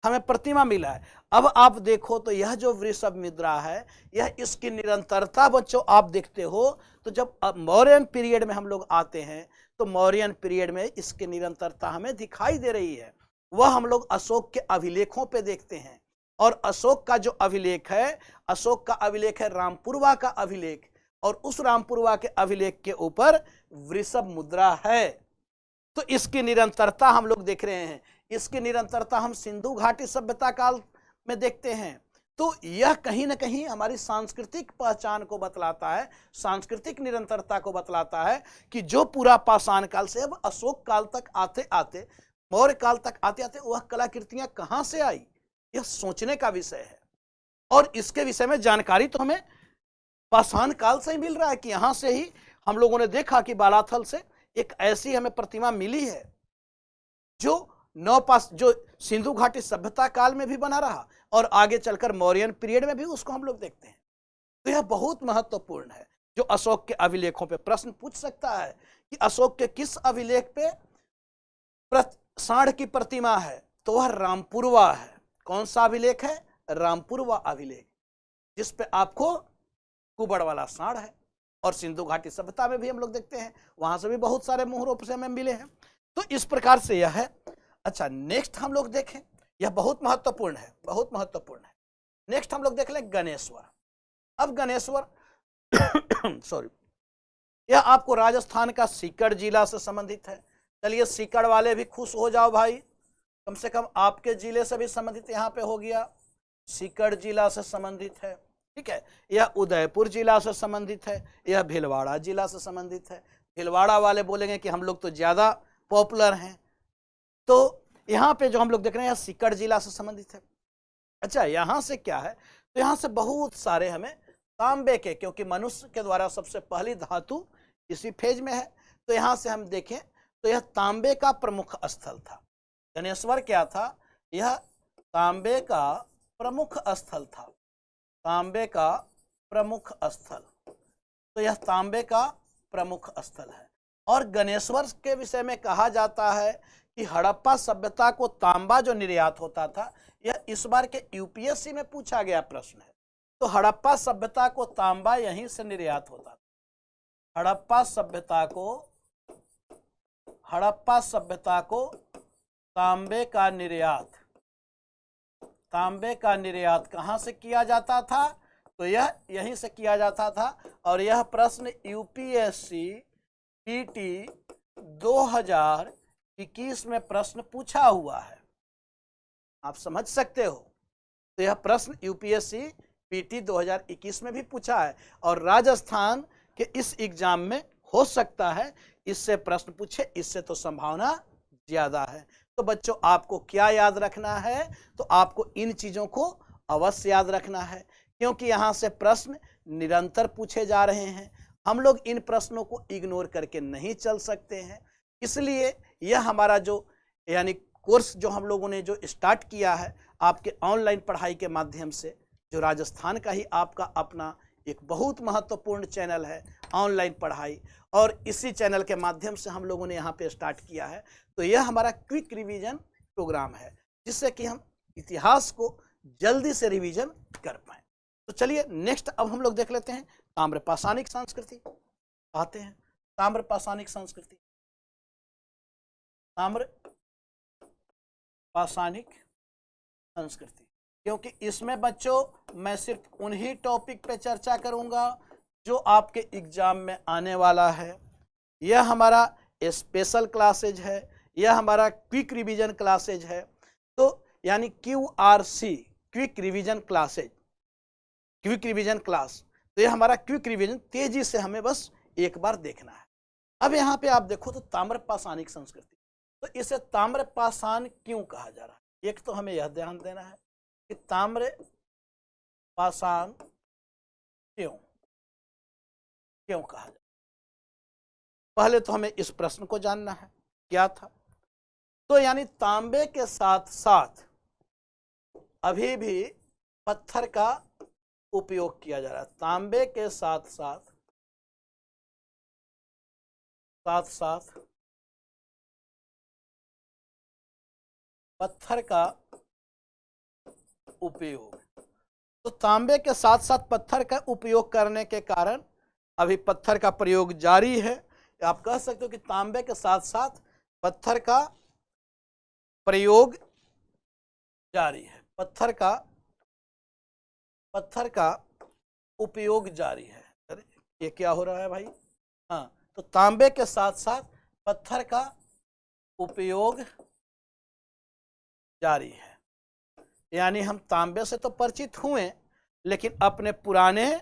हमें प्रतिमा मिला है। अब आप देखो तो यह जो वृषभ मुद्रा है, यह इसकी निरंतरता बच्चों आप देखते हो तो जब मौर्यन पीरियड में हम लोग आते हैं तो मौर्यन पीरियड में इसकी निरंतरता हमें दिखाई दे रही है। वह हम लोग अशोक के अभिलेखों पे देखते हैं, और अशोक का जो अभिलेख है, अशोक का अभिलेख है रामपुरवा का अभिलेख, और उस रामपुरवा के अभिलेख के ऊपर वृषभ मुद्रा है। तो इसकी निरंतरता हम लोग देख रहे हैं। इसकी निरंतरता हम सिंधु घाटी सभ्यता काल में देखते हैं। तो यह कहीं ना कहीं हमारी सांस्कृतिक पहचान को बतलाता है, सांस्कृतिक निरंतरता को बतलाता है कि जो पूरा पाषाण काल से अब अशोक काल तक आते आते, मौर्य काल तक आते आते वह कलाकृतियां कहां से आई, यह सोचने का विषय है। और इसके विषय में जानकारी तो हमें पाषाण काल से ही मिल रहा है कि यहां से ही हम लोगों ने देखा कि बालाथल से एक ऐसी हमें प्रतिमा मिली है जो सिंधु घाटी सभ्यता काल में भी बना रहा और आगे चलकर मौर्यन पीरियड में भी उसको हम लोग देखते हैं। तो यह बहुत महत्वपूर्ण है। जो अशोक के अभिलेखों पे प्रश्न पूछ सकता है कि अशोक के किस अभिलेख पे सांड की प्रतिमा है, तो वह रामपुरवा है। कौन सा अभिलेख है? रामपुरवा अभिलेख, जिस पे आपको कुबड़ वाला सांड है। और सिंधु घाटी सभ्यता में भी हम लोग देखते हैं, वहां से भी बहुत सारे मोहरों से हमें मिले हैं। तो इस प्रकार से यह है। अच्छा, नेक्स्ट हम लोग देखें, यह बहुत महत्वपूर्ण है, बहुत महत्वपूर्ण है। नेक्स्ट हम लोग देख लें गणेश्वर। अब गणेश्वर सॉरी, यह आपको राजस्थान का सीकर जिला से संबंधित है। चलिए सीकर वाले भी खुश हो जाओ भाई, कम से कम आपके जिले से भी संबंधित यहाँ पे हो गया, सीकर जिला से संबंधित है। ठीक है, यह उदयपुर जिला से संबंधित है, यह भीलवाड़ा जिला से संबंधित है। भीलवाड़ा वाले बोलेंगे कि हम लोग तो ज्यादा पॉपुलर हैं, तो यहाँ पे जो हम लोग देख रहे हैं सीकर जिला से संबंधित है। अच्छा, यहाँ से क्या है? तो यहाँ से बहुत सारे हमें तांबे के, क्योंकि मनुष्य के द्वारा सबसे पहली धातु इसी फेज में है, तो यहाँ से हम देखें तो यह तांबे का प्रमुख स्थल था। गणेश्वर क्या था? यह तांबे का प्रमुख स्थल था, तांबे का प्रमुख स्थल। तो यह तांबे का प्रमुख स्थल है। और गणेश्वर के विषय में कहा जाता है कि हड़प्पा सभ्यता को तांबा जो निर्यात होता था, यह इस बार के यूपीएससी में पूछा गया प्रश्न है। तो हड़प्पा सभ्यता को तांबा यहीं से निर्यात होता था। हड़प्पा सभ्यता को तांबे का निर्यात कहां से किया जाता था? तो यह यहीं से किया जाता था। और यह प्रश्न यूपीएससी पीटी 2021 में प्रश्न पूछा हुआ है, आप समझ सकते हो। तो यह प्रश्न यूपीएससी पीटी 2021 में भी पूछा है और राजस्थान के इस एग्जाम में हो सकता है इससे प्रश्न पूछे, इससे तो संभावना ज्यादा है। तो बच्चों, आपको क्या याद रखना है? तो आपको इन चीजों को अवश्य याद रखना है, क्योंकि यहाँ से प्रश्न निरंतर पूछे जा रहे हैं। हम लोग इन प्रश्नों को इग्नोर करके नहीं चल सकते हैं। इसलिए यह हमारा जो यानी कोर्स जो हम लोगों ने जो स्टार्ट किया है आपके ऑनलाइन पढ़ाई के माध्यम से, जो राजस्थान का ही आपका अपना एक बहुत महत्वपूर्ण चैनल है ऑनलाइन पढ़ाई, और इसी चैनल के माध्यम से हम लोगों ने यहाँ पे स्टार्ट किया है। तो यह हमारा क्विक रिवीजन प्रोग्राम है, जिससे कि हम इतिहास को जल्दी से रिवीजन कर पाए। तो चलिए नेक्स्ट अब हम लोग देख लेते हैं ताम्रपाषाणिक संस्कृति। आते हैं ताम्रपाषाणिक संस्कृति। ताम्रपाषाणिक संस्कृति, क्योंकि इसमें बच्चों मैं सिर्फ उन्हीं टॉपिक पे चर्चा करूंगा जो आपके एग्जाम में आने वाला है। यह हमारा स्पेशल क्लासेज है, यह हमारा क्विक रिवीजन क्लासेज है। तो यानी QRC quick revision classes, quick revision class. तो यह हमारा क्विक रिवीजन तेजी से हमें बस एक बार देखना है। अब यहाँ पे आप देखो तो ताम्रपाषाणिक संस्कृति, तो इसे ताम्रपाषाण क्यों कहा जा रहा है? एक तो हमें यह ध्यान देना है कि ताम्रपाषाण क्यों कहा जाए। पहले तो हमें इस प्रश्न को जानना है क्या था। तो यानी तांबे के साथ साथ अभी भी पत्थर का उपयोग किया जा रहा है। तांबे के साथ साथ पत्थर का उपयोग। तो तांबे के साथ साथ पत्थर का उपयोग करने के कारण अभी पत्थर का प्रयोग जारी है। आप कह सकते हो कि तांबे के साथ साथ पत्थर का प्रयोग जारी है, पत्थर का उपयोग जारी है। अरे ये क्या हो रहा है भाई? हाँ, तो तांबे के साथ साथ पत्थर का उपयोग जारी है। यानी हम तांबे से तो परिचित हुए, लेकिन अपने पुराने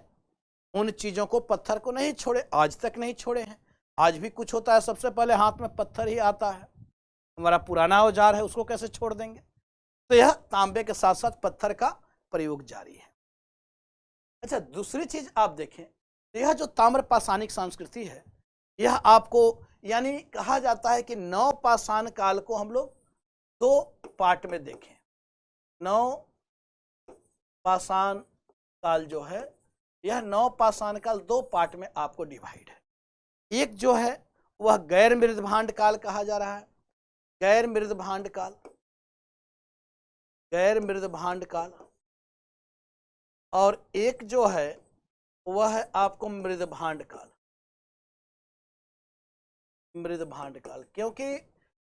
उन चीजों को, पत्थर को नहीं छोड़े, आज तक नहीं छोड़े हैं। आज भी कुछ होता है सबसे पहले हाथ में पत्थर ही आता है, हमारा पुराना औजार है, उसको कैसे छोड़ देंगे। तो यह तांबे के साथ साथ पत्थर का प्रयोग जारी है। अच्छा, दूसरी चीज आप देखें यह जो ताम्र पाषाणिक संस्कृति है, यह आपको यानी कहा जाता है कि नव पाषाण काल को हम लोग दो पार्ट में देखें। नव पाषाण काल जो है, यह नव पाषाण काल दो पार्ट में आपको डिवाइड है। एक जो है वह गैर मृदभांड काल कहा जा रहा है, गैर मृदभांड काल, गैर मृदभांड काल, और एक जो है वह है आपको मृदभांड काल, मृदभांड काल। क्योंकि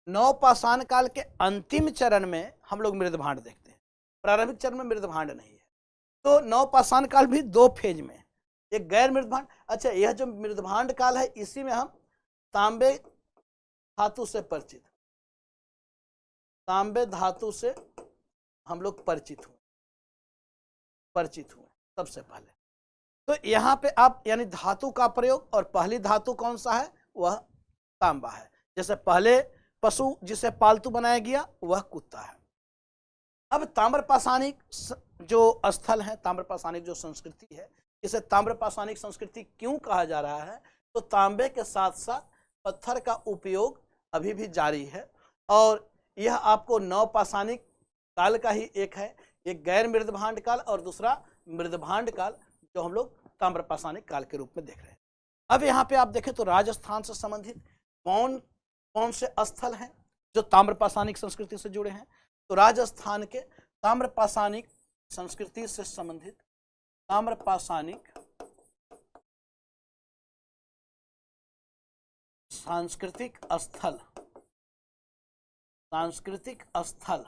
नव पाषाण काल के अंतिम चरण में हम लोग मृदभांड देखते हैं, प्रारंभिक चरण में मृदभांड नहीं है। तो नव पाषाण काल भी दो फेज में, एक गैर मृदभांड। अच्छा, यह जो मृदभांड काल है, इसी में हम तांबे धातु से परिचित, तांबे धातु से हम लोग परिचित हुए सबसे पहले। तो यहाँ पे आप यानी धातु का प्रयोग, और पहली धातु कौन सा है, वह तांबा है। जैसे पहले पशु जिसे पालतू बनाया गया वह कुत्ता है। अब ताम्र पाषाणिक जो स्थल है, ताम्र पाषाणिक जो संस्कृति है, इसे ताम्र पाषाणिक संस्कृति क्यों कहा जा रहा है, तो तांबे के साथ साथ पत्थर का उपयोग अभी भी जारी है। और यह आपको नव पाषाणिक काल का ही एक है, एक गैर मृदभांड काल और दूसरा मृदभांड काल, जो हम लोग ताम्र पाषाणिक काल के रूप में देख रहे हैं। अब यहाँ पे आप देखें तो राजस्थान से संबंधित कौन कौन से स्थल हैं जो ताम्र पाषाणिक संस्कृति से जुड़े हैं। तो राजस्थान के ताम्र पाषाणिक संस्कृति से संबंधित ताम्र पाषाणिक सांस्कृतिक स्थल, सांस्कृतिक स्थल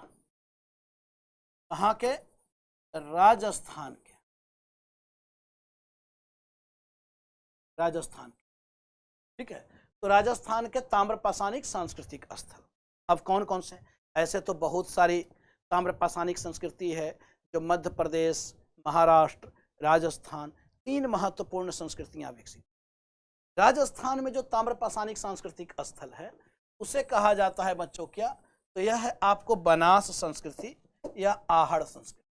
कहाँ के, राजस्थान के, राजस्थान, ठीक है। तो राजस्थान के ताम्र पाषाणिक सांस्कृतिक स्थल अब कौन कौन से? ऐसे तो बहुत सारी ताम्र पाषाणिक संस्कृति है जो मध्य प्रदेश, महाराष्ट्र, राजस्थान, तीन महत्वपूर्ण संस्कृतियां विकसित। राजस्थान में जो ताम्र पाषाणिक सांस्कृतिक स्थल है उसे कहा जाता है बच्चों क्या, तो यह है आपको बनास संस्कृति या आहड़ संस्कृति।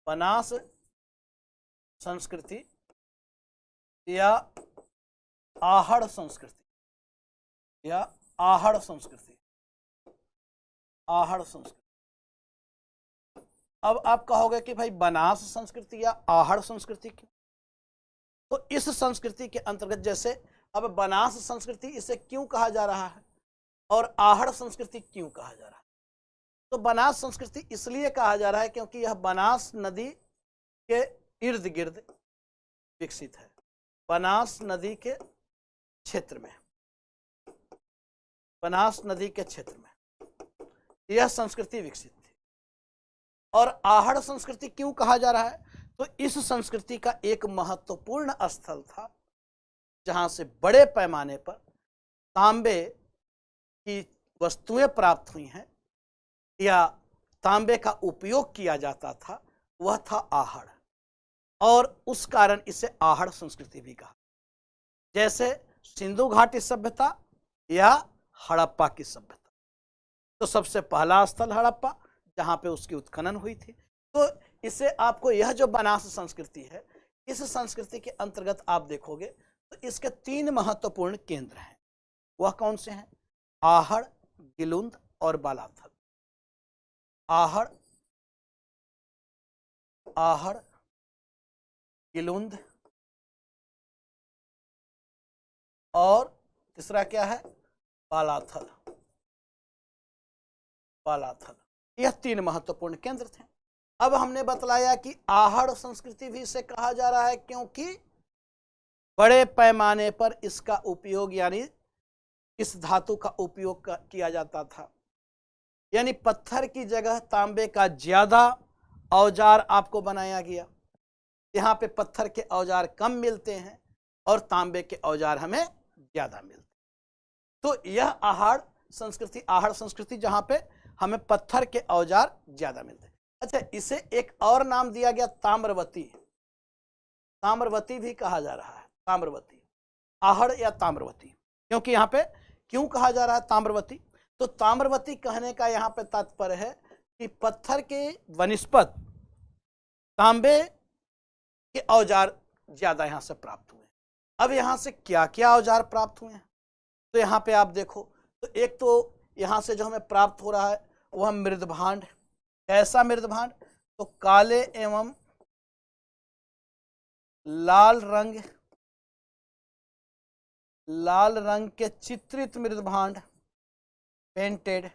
बनास संस्कृति या आहड़ संस्कृति या आहड़ संस्कृति, आहड़ संस्कृति। अब आप कहोगे कि भाई बनास संस्कृति या आहड़ संस्कृति क्यों? तो इस संस्कृति के अंतर्गत, जैसे अब बनास संस्कृति इसे क्यों कहा जा रहा है और आहड़ संस्कृति क्यों कहा जा रहा है? तो बनास संस्कृति इसलिए कहा जा रहा है क्योंकि यह बनास नदी के इर्द गिर्द विकसित है। बनास नदी के क्षेत्र में, बनास नदी के क्षेत्र में यह संस्कृति विकसित थी। और आहड़ संस्कृति क्यों कहा जा रहा है? तो इस संस्कृति का एक महत्वपूर्ण स्थल था जहां से बड़े पैमाने पर तांबे की वस्तुएं प्राप्त हुई हैं या तांबे का उपयोग किया जाता था, वह था आहड़। और उस कारण इसे आहड़ संस्कृति भी कहा। जैसे सिंधु घाटी सभ्यता या हड़प्पा की सभ्यता, तो सबसे पहला स्थल हड़प्पा जहां पे उसकी उत्खनन हुई थी। तो इसे आपको यह जो बनास संस्कृति है, इस संस्कृति के अंतर्गत आप देखोगे तो इसके तीन महत्वपूर्ण केंद्र हैं। वह कौन से हैं? आहड़, गिलुंद और बालाथल। आहड़, आहड़, गिलुंद और तीसरा क्या है? बालाथल। बालाथल, यह तीन महत्वपूर्ण केंद्र थे। अब हमने बतलाया कि आहड़ संस्कृति भी इसे कहा जा रहा है क्योंकि बड़े पैमाने पर इसका उपयोग यानी इस धातु का उपयोग किया जाता था। यानी पत्थर की जगह तांबे का ज्यादा औजार आपको बनाया गया। यहाँ पे पत्थर के औजार कम मिलते हैं और तांबे के औजार हमें ज्यादा मिलते हैं। तो यह आहड़ संस्कृति जहाँ पे हमें पत्थर के औजार ज्यादा मिलते हैं। अच्छा, इसे एक और नाम दिया गया ताम्रवती। ताम्रवती भी कहा जा रहा है, ताम्रवती, आहड़ या ताम्रवती। क्योंकि यहाँ पे क्यों कहा जा रहा है ताम्रवती? तो ताम्रवती कहने का यहाँ पे तात्पर्य है कि पत्थर के वनिस्पत तांबे के औजार ज्यादा यहाँ से प्राप्त हुए। अब यहां से क्या क्या औजार प्राप्त हुए हैं, तो यहां पे आप देखो, तो एक तो यहां से जो हमें प्राप्त हो रहा है वह मृदभांड। कैसा मृदभांड? तो काले एवं लाल रंग के चित्रित मृदभांड, पेंटेड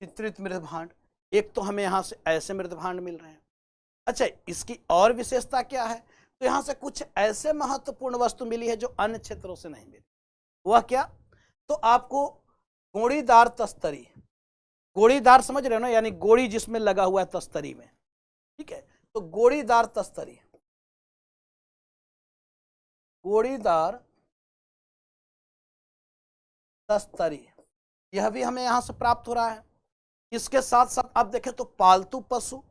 चित्रित मृदभांड। एक तो हमें यहां से ऐसे मृदभांड मिल रहे हैं। अच्छा, इसकी और विशेषता क्या है? तो यहां से कुछ ऐसे महत्वपूर्ण वस्तु मिली है जो अन्य क्षेत्रों से नहीं मिली। वह क्या? तो आपको गोड़ीदार तस्तरी, गोड़ीदार समझ रहे हो ना, यानी गोड़ी जिसमें लगा हुआ है तस्तरी में, ठीक है, तो गोड़ीदार तस्तरी, गोड़ीदार तस्तरी, यह भी हमें यहां से प्राप्त हो रहा है। इसके साथ साथ आप देखें तो पालतू पशु,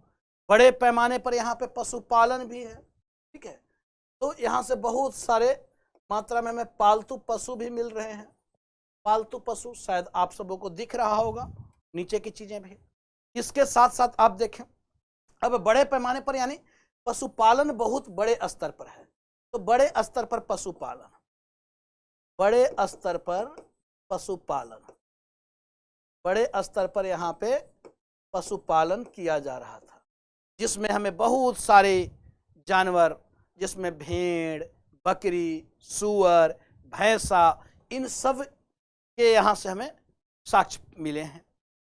बड़े पैमाने पर यहाँ पे पशुपालन भी है, ठीक है, तो यहाँ से बहुत सारे मात्रा में हमें पालतू पशु भी मिल रहे हैं। पालतू पशु शायद आप सबों को दिख रहा होगा, नीचे की चीजें भी। इसके साथ साथ आप देखें, अब बड़े पैमाने पर यानी पशुपालन बहुत बड़े स्तर पर है, तो बड़े स्तर पर पशुपालन, बड़े स्तर पर पशुपालन, बड़े स्तर पर यहाँ पे पशुपालन किया जा रहा था, जिसमें हमें बहुत सारे जानवर, जिसमें भेड़, बकरी, सूअर, भैंसा, इन सब के यहाँ से हमें साक्ष्य मिले हैं।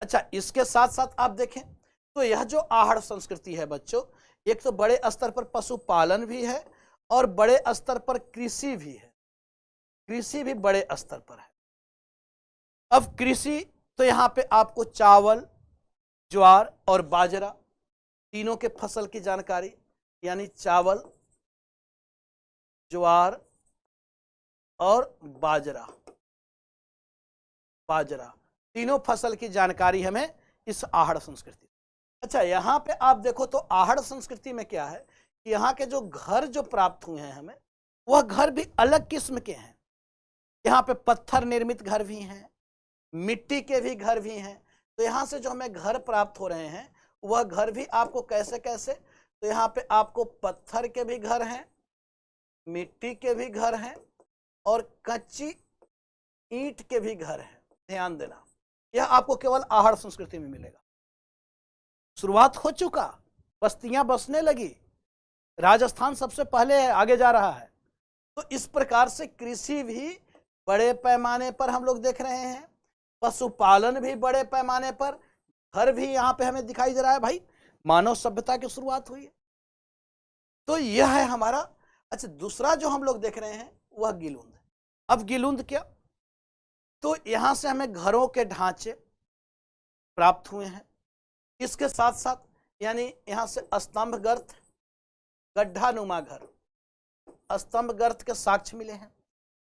अच्छा, इसके साथ साथ आप देखें तो यह जो आहड़ संस्कृति है बच्चों, एक तो बड़े स्तर पर पशुपालन भी है और बड़े स्तर पर कृषि भी है, कृषि भी बड़े स्तर पर है। अब कृषि तो यहाँ पे आपको चावल, ज्वार और बाजरा तीनों के फसल की जानकारी, यानी चावल, ज्वार और बाजरा, तीनों फसल की जानकारी हमें इस आहड़ संस्कृति। अच्छा, यहाँ पे आप देखो तो आहड़ संस्कृति में क्या है कि यहाँ के जो घर जो प्राप्त हुए हैं हमें, वह घर भी अलग किस्म के हैं। यहाँ पे पत्थर निर्मित घर भी हैं, मिट्टी के भी घर भी हैं। तो यहाँ से जो हमें घर प्राप्त हो रहे हैं वह घर भी आपको कैसे कैसे, तो यहाँ पे आपको पत्थर के भी घर हैं, मिट्टी के भी घर हैं और कच्ची ईंट के भी घर हैं। ध्यान देना, यह आपको केवल आहड़ संस्कृति में मिलेगा। शुरुआत हो चुका, बस्तियां बसने लगी, राजस्थान सबसे पहले है, आगे जा रहा है। तो इस प्रकार से कृषि भी बड़े पैमाने पर हम लोग देख रहे हैं, पशुपालन भी बड़े पैमाने पर, घर भी यहाँ पे हमें दिखाई दे रहा है। भाई, मानव सभ्यता की शुरुआत हुई है। तो यह है हमारा। अच्छा, दूसरा जो हम लोग देख रहे हैं वह गिलुंद। अब गिलुंद क्या? तो यहां से हमें घरों के ढांचे प्राप्त हुए हैं। इसके साथ साथ यानी यहां से स्तंभ गर्त, गड्ढा नुमा घर, स्तंभ गर्त के साक्ष्य मिले हैं।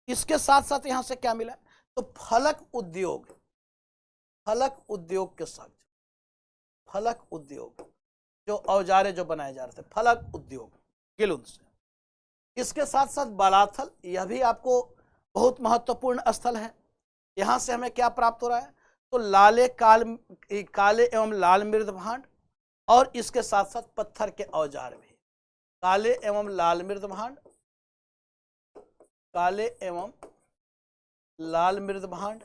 इसके साथ साथ यहां से क्या मिला? तो फलक उद्योग, फलक उद्योग के साक्ष्य, फलक उद्योग, जो औजारे जो बनाए जा रहे थे, फलक उद्योग गिलुंद से। इसके साथ साथ बालाथल, यह भी आपको बहुत महत्वपूर्ण स्थल है। यहां से हमें क्या प्राप्त हो रहा है? तो काले एवं लाल मृदभांड और इसके साथ साथ पत्थर के औजार भी, काले एवं लाल मृदभांड, काले एवं लाल मृदभांड